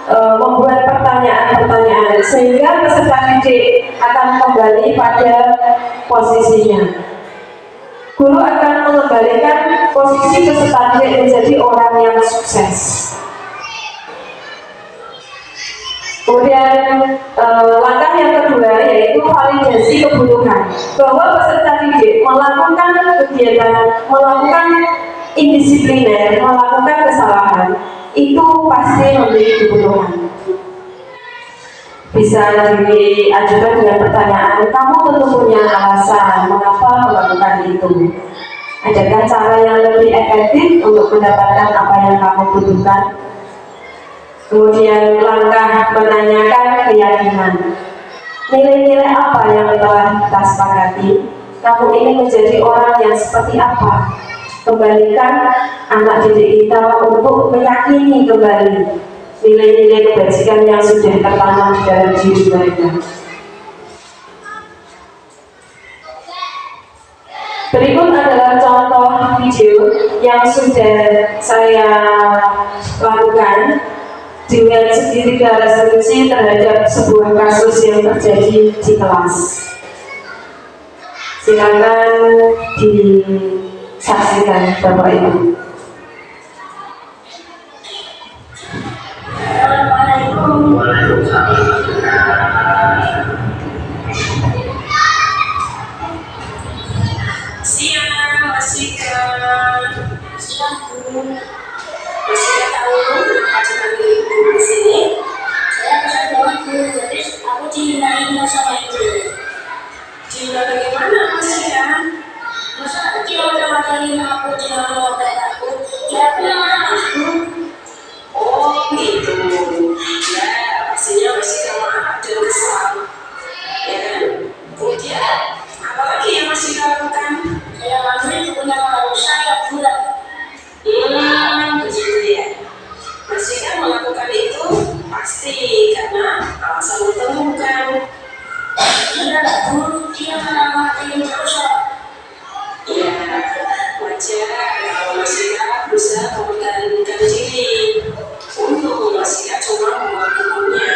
membuat pertanyaan-pertanyaan sehingga peserta didik akan kembali pada posisinya. Guru akan mengembalikan posisi peserta didik menjadi orang yang sukses. Kemudian langkah yang kedua yaitu validasi kebutuhan, bahwa peserta didik melakukan kegiatan, melakukan indisipliner, melakukan kesalahan, itu pasti memiliki kebutuhan. Bisa diajukan dengan pertanyaan, kamu tentu punya alasan mengapa melakukan itu. Adakah cara yang lebih efektif untuk mendapatkan apa yang kamu butuhkan? Kemudian langkah menanyakan keyakinan. Nilai-nilai apa yang telah kita sepakati? Kamu ingin menjadi orang yang seperti apa? Kembalikan anak didik kita untuk meyakini kembali nilai-nilai kebajikan yang sudah tertanam di dalam diri mereka. Berikut adalah contoh video yang sudah saya lakukan dengan segitiga resolusi terhadap sebuah kasus yang terjadi di kelas. Silakan disaksikan Bapak Ibu. Siang, Mas Ika. Siang, Bu. Mas Ika tahu ajaran ibu di sini? Saya bisa banget, Bu. Jadi aku dihinain sama ibu. Dihina bagaimana, Mas Ika? Masa dia udah ngatain aku, dia mau ngatain aku, dia punya anak, Bu. Oh, gitu. Ya, pastinya Mas Ika marah dan kesal. Ya kan? Kemudian, apa lagi yang Mas Ika lakukan? Ya, Mas punya malu saya bulan. Begitu ya. Mas Ika melakukan itu pasti karena alasan tertentu bukan? Iya, Bu, dia ngatain terus. Ya, wajar kalau Mas Ika berusaha mempertahankan diri. Untung Mas Ika cuma membuat hukumnya.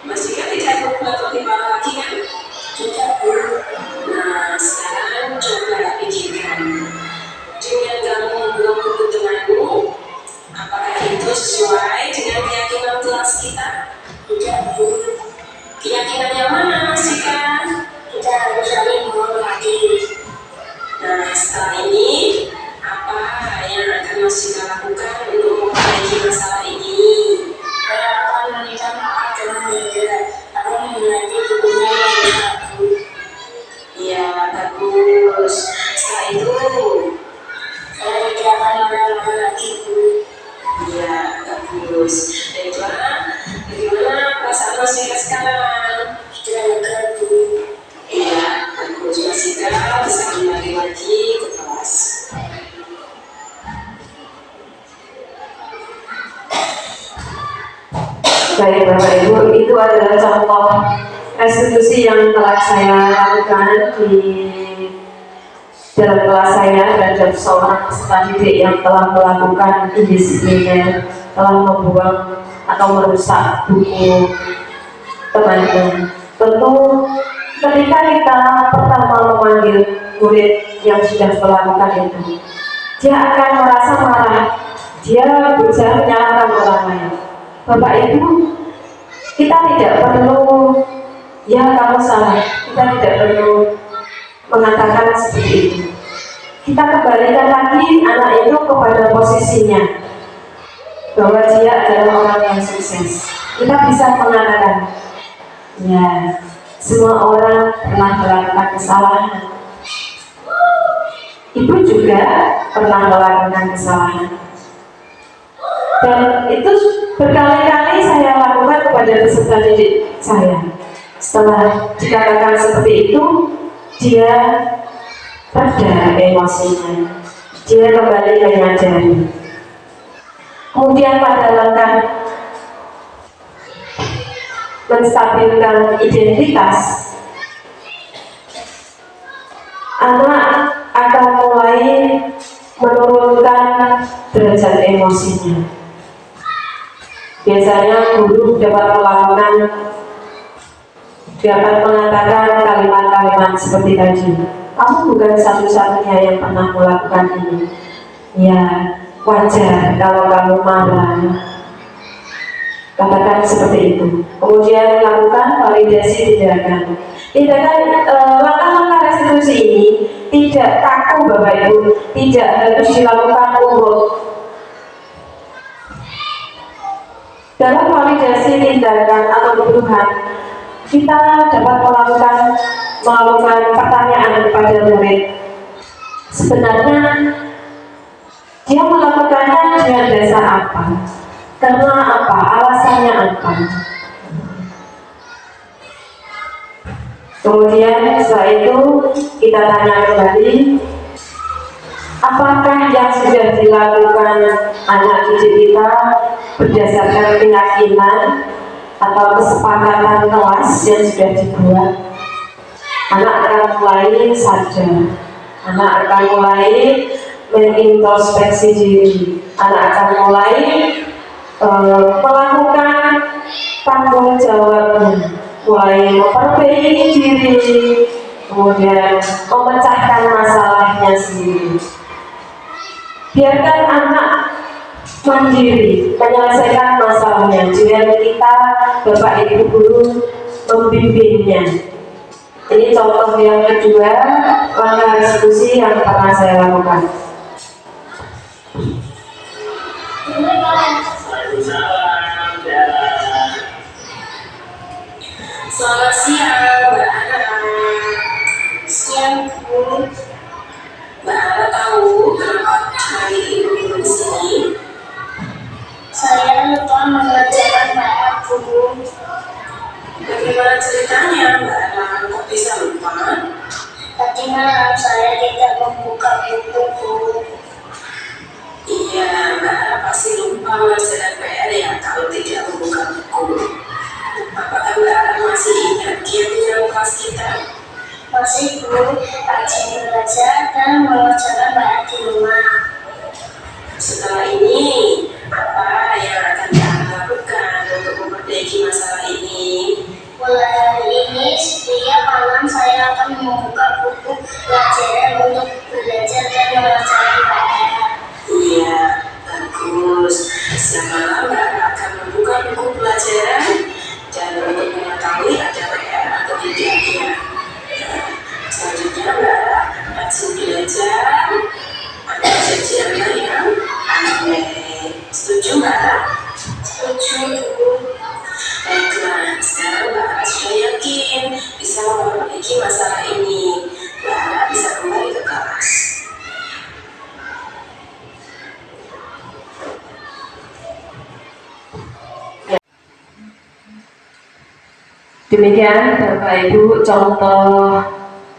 Mas Ika tidak berbuat lebih parah lagi kan? Tidak, Bu. Nah, sekarang coba pikirkan. Dengan kamu membuang keuntunganmu, apakah itu sesuai dengan keyakinan kelas kita? Tidak, Bu. Keyakinan yang mana, Mas Ika? Kita harus saling menghormati. Nah, setelah ini, apa yang akan Mas Ika lakukan untuk memperbaiki masalah ini? Saya akan meminta maaf dengan beda. Aku memiliki hukumnya yang besar, Bu. Ya, bagus. Setelah itu, saya tidak akan lama-lama lagi, Bu. Ya, bagus. Baiklah, bagaimana perasaan Mas Ika sekarang? Sudah lega, Bu. Iya, bagus. Mas Ika bisa kembali lagi ke kelas. Baik Bapak Ibu, itu adalah contoh restitusi yang telah saya lakukan di dalam kelas saya terhadap seorang peserta didik yang telah melakukan indisipliner, telah membuang atau merusak buku teman-teman. Tentu ketika kita pertama memanggil murid yang sudah melakukan itu, dia akan merasa marah, dia berusaha menyalahkan orang lain. Bapak Ibu, kita tidak perlu ya kamu salah, kita tidak perlu mengatakan seperti itu. Kita kembalikan lagi anak itu kepada posisinya, bahwa dia adalah orang yang sukses. Kita bisa mengatakan, ya semua orang pernah melakukan kesalahan. Ibu juga pernah melakukan kesalahan. Dan itu berkali-kali saya lakukan kepada peserta didik saya. Setelah dikatakan seperti itu, dia reda emosinya, dia kembali menyadari. Kemudian pada langkah menstabilkan identitas, anak akan mulai menurunkan derajat emosinya. Biasanya guru dapat mengatakan kalimat-kalimat seperti tadi, kamu bukan satu-satunya yang pernah melakukan ini. Ya, wajar kalau kamu marah. Katakan seperti itu. Kemudian lakukan validasi tindakan. Langkah-langkah restitusi ini tidak kaku Bapak Ibu, tidak harus dilakukan urut. Dalam validasi tindakan atau tuduhan, kita dapat melakukan pertanyaan kepada murid. Sebenarnya dia melakukannya dengan dasar apa? Karena apa? Alasannya apa? Kemudian setelah itu kita tanya kembali, apakah yang sudah dilakukan anak didik kita berdasarkan keyakinan atau kesepakatan kelas yang sudah dibuat? Anak akan mulai sadar, anak akan mulai mengintrospeksi diri, anak akan mulai melakukan tanggung jawabnya, mulai memperbaiki diri, kemudian memecahkan masalahnya sendiri. Biarkan anak mandiri menyelesaikan masalahnya, jangan kita Bapak Ibu guru membimbingnya. Ini contoh yang kedua langkah eksekusi yang pernah saya lakukan. Selamat siang, Mbak Ana. Siang, Bu. Mbak Ana tahu kenapa hari ini di sini? Saya lupa mengerjakan PR, Bu. Bagaimana ceritanya, Mbak Ana? Kok bisa lupa? Tadi malam saya tidak membuka buku, Bu. Iya, Mbak Ana pasti lupa mengerjakan PR ya kalau tidak membuka buku. Apakah Mbak Ana masih ingat kiat-kiat kelas kita? Masih, Bu. Rajin belajar dan mengerjakan PR di rumah. Setelah ini, apa yang akan Mbak Ana lakukan untuk memperbaiki masalah ini? Mulai hari ini, setiap malam saya akan membuka buku pelajaran untuk belajar dan mengerjakan PR. Iya, bagus. Setiap malam Mbak Ana akan membuka buku pelajaran dan untuk mengetahui ada PR atau tidaknya. Selanjutnya Mbak Ana rajin belajar, ada janjian yang aneh. Setuju Mbak Ana? Setuju, Bu. Baiklah, sekarang Mbak Ana sudah yakin bisa memperbaiki masalah ini. Mbak Ana bisa kembali ke kelas. Demikian Bapak Ibu contoh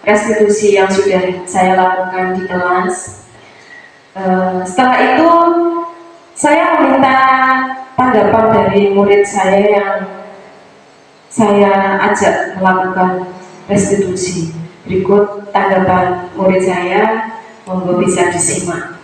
restitusi yang sudah saya lakukan di kelas. Setelah itu saya meminta tanggapan dari murid saya yang saya ajak melakukan restitusi. Berikut tanggapan murid saya, monggo bisa disimak.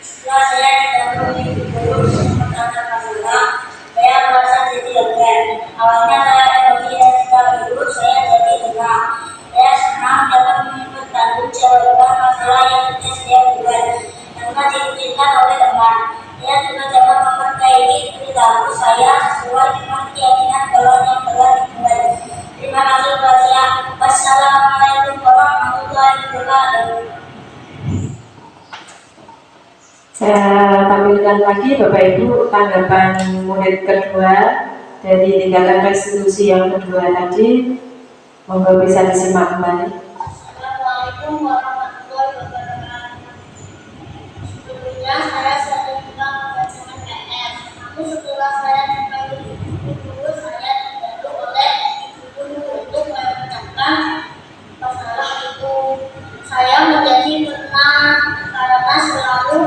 Setelah saya didampingi guru untuk menangkan masalah, saya merasa jadi lega. Awalnya saya emosi dan setelah guru saya jadi tenang. Saya senang dapat mempertanggungjawabkan masalah yang sudah saya buat tanpa diizinkan oleh teman. Saya juga dapat memperbaiki perilaku saya sesuai dengan keyakinan bahwa yang telah dibuat. Terima kasih perhatian. Wassalamualaikum warahmatullahi wabarakatuh. Saya tampilkan lagi Bapak Ibu tanggapan murid kedua dari tindakan restitusi yang kedua tadi. Monggo bisa disimak kembali. Assalamualaikum warahmatullahi wabarakatuh. Sebelumnya saya sering mengerjakan PR. Namun setelah saya dipanggil guru, saya dibantu oleh guru untuk memecahkan masalah itu. Saya menjadi tenang karena selalu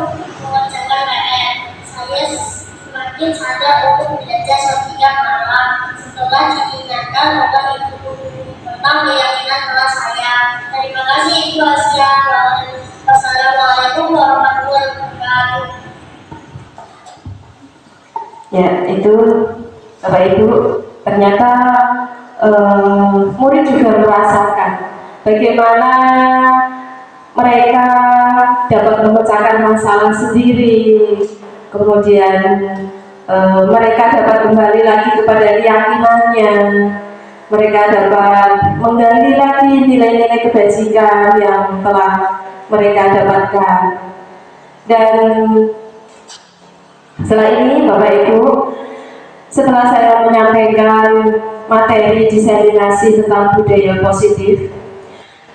mengerjakan PR. Saya semakin sadar untuk belajar setiap malam setelah diingatkan oleh ibu guru tentang keyakinan kelas saya. Terima kasih Ibu Asia. Wassalamualaikum warahmatullahi wabarakatuh. Ya, itu Bapak Ibu ternyata murid juga merasakan bagaimana mereka dapat memecahkan masalah sendiri, kemudian mereka dapat kembali lagi kepada keyakinannya, mereka dapat menggali lagi nilai-nilai kebajikan yang telah mereka dapatkan. Dan setelah ini Bapak Ibu, setelah saya menyampaikan materi diseminasi tentang budaya positif,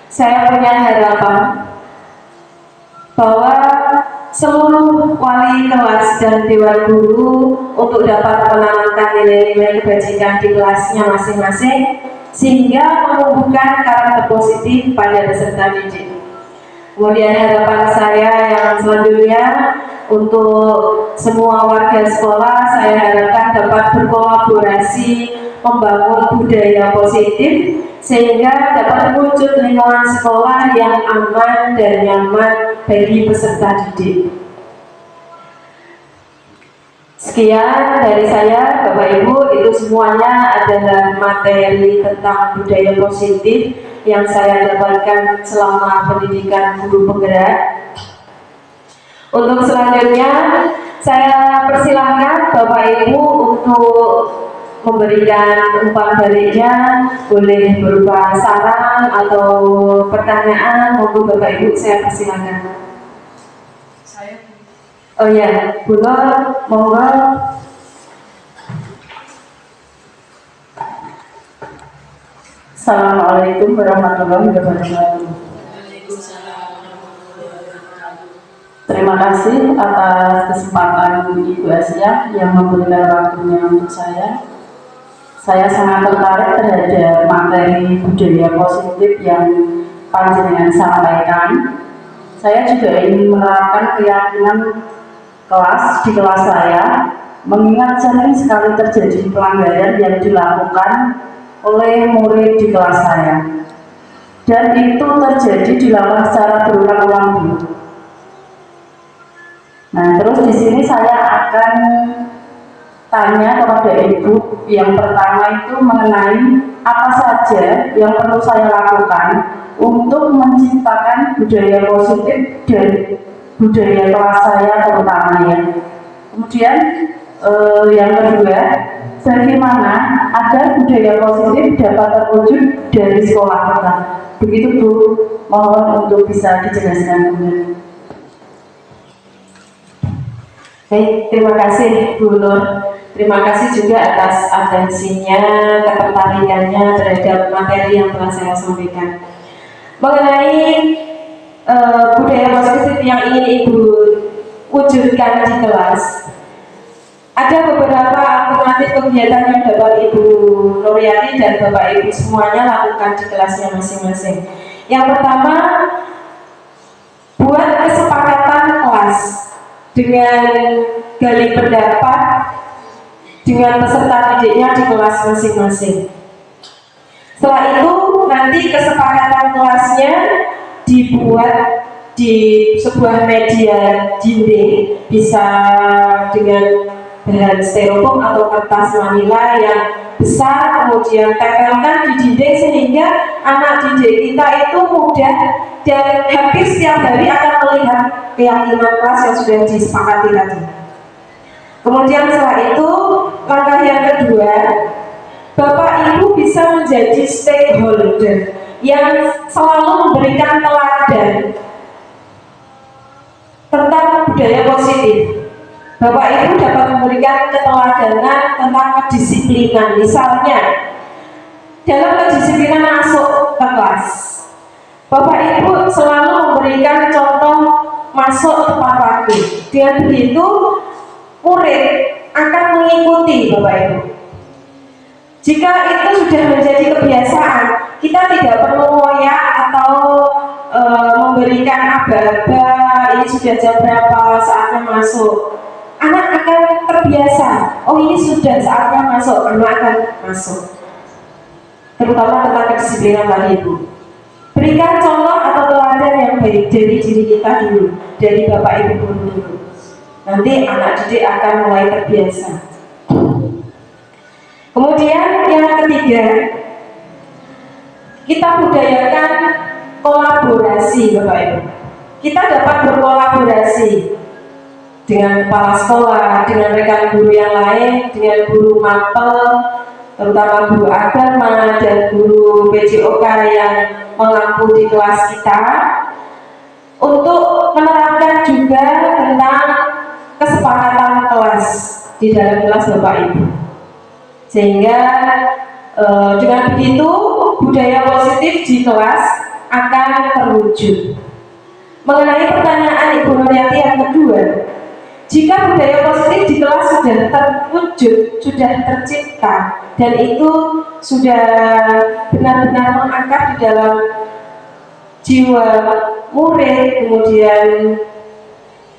saya punya harapan bahwa seluruh wali kelas dan dewan guru untuk dapat menanamkan nilai-nilai kebajikan di kelasnya masing-masing sehingga menumbuhkan karakter positif pada peserta didik. Kemudian harapan saya yang selanjutnya untuk semua warga sekolah, saya harapkan dapat berkolaborasi membangun budaya positif sehingga dapat terwujud lingkungan sekolah yang aman dan nyaman bagi peserta didik. Sekian dari saya, Bapak Ibu, itu semuanya adalah materi tentang budaya positif yang saya dapatkan selama pendidikan guru penggerak. Untuk selanjutnya, saya persilahkan Bapak Ibu untuk memberikan umpan baliknya, boleh berupa saran atau pertanyaan. Monggo Bapak Ibu, saya persilahkan. Oh ya, Bu Nur, monggo. Assalamualaikum warahmatullahi wabarakatuh. Terima kasih atas kesempatan Ibu Asia yang memberikan waktunya untuk saya. Saya sangat tertarik terhadap materi budaya positif yang panjenengan sampaikan. Saya juga ingin menerapkan keyakinan di kelas saya, mengingat sering sekali terjadi pelanggaran yang dilakukan oleh murid di kelas saya, dan itu terjadi dilakukan secara berulang-ulang. Nah, terus di sini saya akan tanya kepada Ibu. Yang pertama itu mengenai apa saja yang perlu saya lakukan untuk menciptakan budaya positif dan budaya kelas saya terutama ya. Kemudian yang kedua, bagaimana agar budaya positif dapat terwujud dari sekolah kita. Begitu Bu, mohon untuk bisa dijelaskan kembali. Baik, terima kasih Bu Nur. Terima kasih juga atas atensinya, ketertarikannya terhadap materi yang telah saya sampaikan. Mengenai budaya positif yang ingin Ibu wujudkan di kelas, ada beberapa alternatif kegiatan yang dapat Ibu Nuryati dan Bapak Ibu semuanya lakukan di kelasnya masing-masing. Yang pertama, buat kesepakatan kelas dengan gali pendapat dengan peserta didiknya di kelas masing-masing. Setelah itu nanti kesepakatan kelasnya dibuat di sebuah media dinding, bisa dengan bahan styrofoam atau kertas manila yang besar, kemudian tempelkan di dinding sehingga anak didik kita itu mudah dan hampir setiap hari akan melihat keyakinan kelas yang sudah disepakati tadi. Kemudian setelah itu, langkah yang kedua, Bapak Ibu bisa menjadi stakeholder yang selalu memberikan teladan tentang budaya positif. Bapak Ibu dapat memberikan keteladanan tentang kedisiplinan. Misalnya, dalam kedisiplinan masuk ke kelas, Bapak Ibu selalu memberikan contoh masuk tepat waktu. Dengan begitu, murid akan mengikuti Bapak Ibu. Jika itu sudah menjadi kebiasaan, kita tidak perlu ngoyak atau memberikan aba-aba, ini sudah jam berapa, saatnya masuk. Anak akan terbiasa, oh ini sudah saatnya masuk, anak akan masuk. Terutama tentang kedisiplinan tadi Ibu. Berikan contoh atau teladan yang baik dari diri kita dulu, dari Bapak Ibu guru dulu. Nanti anak didik akan mulai terbiasa. Kemudian yang ketiga, kita budayakan kolaborasi Bapak Ibu. Kita dapat berkolaborasi dengan kepala sekolah, dengan rekan guru yang lain, dengan guru mapel, terutama guru agama dan guru PJOK yang mengampu di kelas kita, untuk menerapkan juga tentang kesepakatan kelas di dalam kelas Bapak Ibu. Sehingga dengan begitu budaya positif di kelas akan terwujud. Mengenai pertanyaan Ibu Nuryati yang kedua, jika budaya positif di kelas sudah terwujud, sudah tercipta, dan itu sudah benar-benar mengakar di dalam jiwa murid, kemudian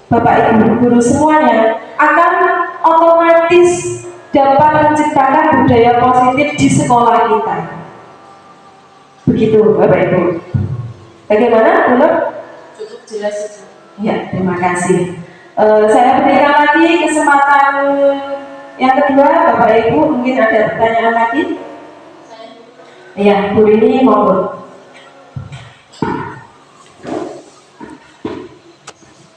Bapak Ibu guru semuanya, akan otomatis dapat menciptakan budaya positif di sekolah kita. Begitu Bapak Ibu. Bagaimana Nur? Cukup jelas itu. Ya, terima kasih. Saya berikan lagi kesempatan yang kedua, Bapak Ibu mungkin ada pertanyaan lagi? Iya, Bu Rini mohon.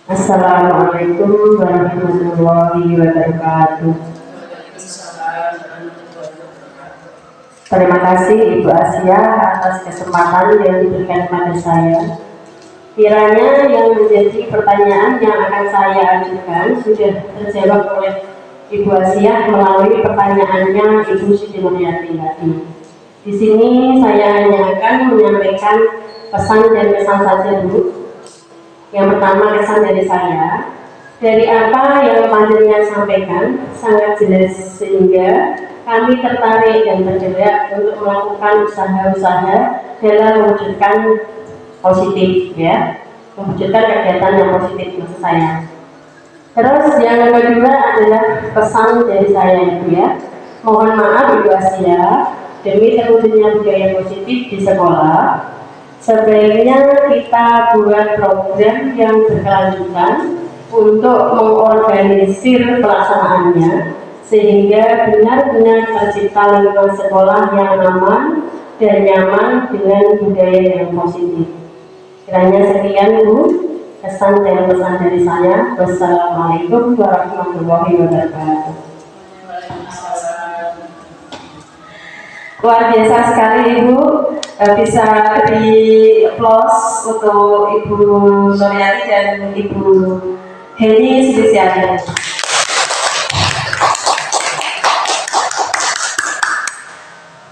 Assalamualaikum warahmatullahi wabarakatuh. Terima kasih Ibu Asia atas kesempatan yang diberikan kepada saya. Kiranya yang menjadi pertanyaan yang akan saya ajukan sudah terjawab oleh Ibu Asia melalui pertanyaannya Ibu Siti Nuryati tadi. Di sini saya hanya akan menyampaikan pesan dan kesan saja dulu. Yang pertama, kesan dari saya, dari apa yang panjenengan sampaikan sangat jelas sehingga kami tertarik dan bergerak untuk melakukan usaha-usaha dalam mewujudkan positif, ya, mewujudkan kegiatan yang positif maksud saya. Terus yang kedua adalah pesan dari saya itu, ya, mohon maaf Ibu Asia, demi terwujudnya budaya positif di sekolah, sebaiknya kita buat program yang berkelanjutan untuk mengorganisir pelaksanaannya sehingga benar-benar tercipta lingkungan sekolah yang aman dan nyaman dengan budaya yang positif. Kiranya sekian Bu, kesan dan pesan dari saya. Wassalamualaikum warahmatullahi wabarakatuh. Luar biasa sekali Ibu, bisa di applause untuk Ibu Nuryati dan Ibu Heni Sulistiani.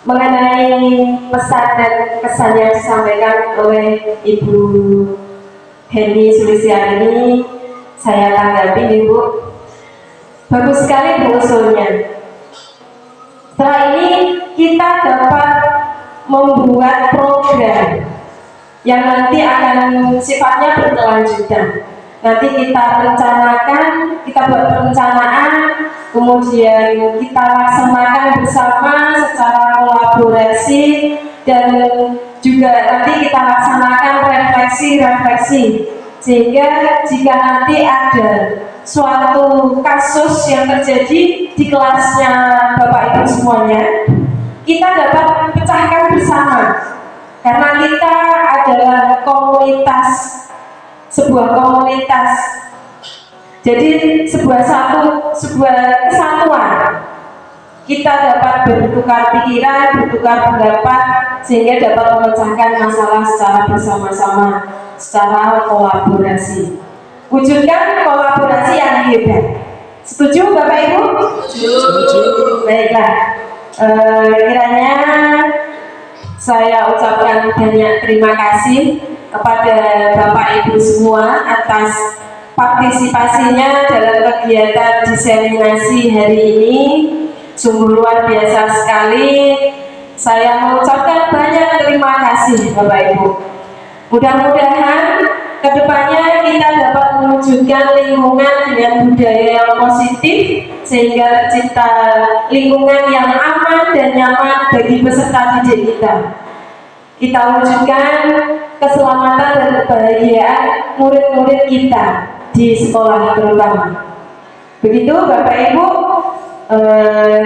Mengenai pesan dan kesan yang disampaikan oleh Ibu Heni Sulistiani ini, saya tanggapi Ibu, bagus sekali Bu usulnya. Setelah ini kita dapat membuat program yang nanti akan sifatnya berkelanjutan. Nanti kita rencanakan, kita buat perencanaan, kemudian kita laksanakan bersama secara kolaborasi, dan juga nanti kita laksanakan refleksi-refleksi, sehingga jika nanti ada suatu kasus yang terjadi di kelasnya Bapak Ibu semuanya, kita dapat pecahkan bersama, karena kita adalah komunitas, sebuah komunitas. Jadi sebuah kesatuan. Kita dapat bertukar pikiran, bertukar pendapat, sehingga dapat memecahkan masalah secara bersama-sama, secara kolaborasi. Wujudkan kolaborasi yang hebat. Setuju Bapak Ibu? Setuju. Baiklah, kiranya saya ucapkan banyak terima kasih kepada Bapak Ibu semua atas partisipasinya dalam kegiatan diseminasi hari ini. Sungguh luar biasa sekali. Saya mengucapkan banyak terima kasih Bapak Ibu. Mudah-mudahan kedepannya kita dapat mewujudkan lingkungan dengan budaya yang positif, sehingga tercipta lingkungan yang aman dan nyaman bagi peserta didik kita. Kita wujudkan keselamatan dan kebahagiaan murid-murid kita di sekolah terutama. Begitu Bapak Ibu,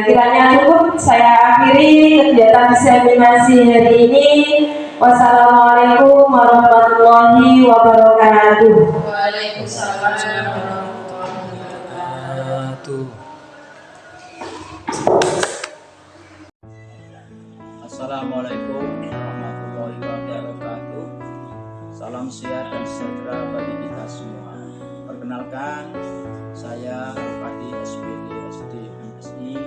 kiranya cukup saya akhiri kegiatan diseminasi hari ini. Wassalamualaikum warahmatullahi wabarakatuh. Waalaikumsalam warahmatullahi wabarakatuh. Assalamualaikum warahmatullahi wabarakatuh. Salam sehat dan sejahtera bagi kita semua. Perkenalkan, saya Rupati SPD SD MSI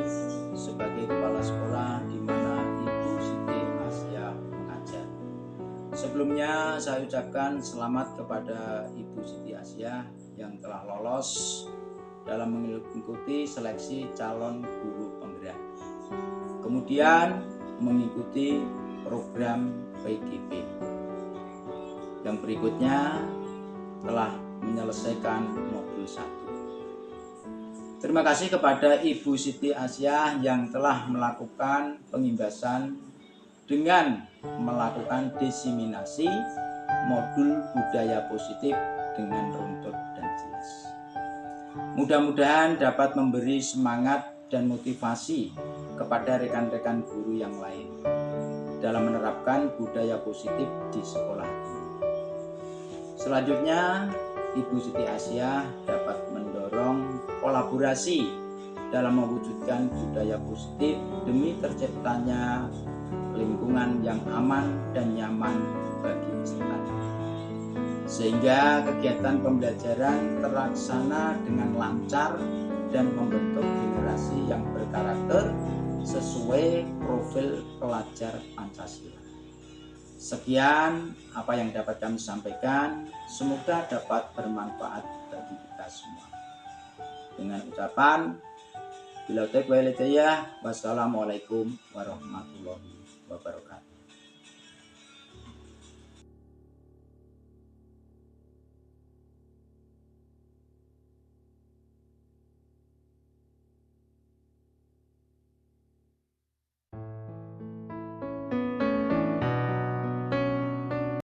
sebagai kepala sekolah di mana Ibu Siti Asia mengajar. Sebelumnya saya ucapkan selamat kepada Ibu Siti Asia yang telah lolos dalam mengikuti seleksi calon guru penggerak. Kemudian mengikuti program PGP. Yang berikutnya telah menyelesaikan modul 1. Terima kasih kepada Ibu Siti Asia yang telah melakukan pengimbasan dengan melakukan diseminasi modul budaya positif dengan runtut dan jelas. Mudah-mudahan dapat memberi semangat dan motivasi kepada rekan-rekan guru yang lain dalam menerapkan budaya positif di sekolah ini. Selanjutnya, Ibu Siti Asiyah dapat mendorong kolaborasi dalam mewujudkan budaya positif demi terciptanya lingkungan yang aman dan nyaman bagi peserta, sehingga kegiatan pembelajaran terlaksana dengan lancar dan membentuk generasi yang berkarakter sesuai profil pelajar Pancasila. Sekian apa yang dapat kami sampaikan, semoga dapat bermanfaat bagi kita semua. Dengan ucapan wassalamualaikum warahmatullahi wabarakatuh.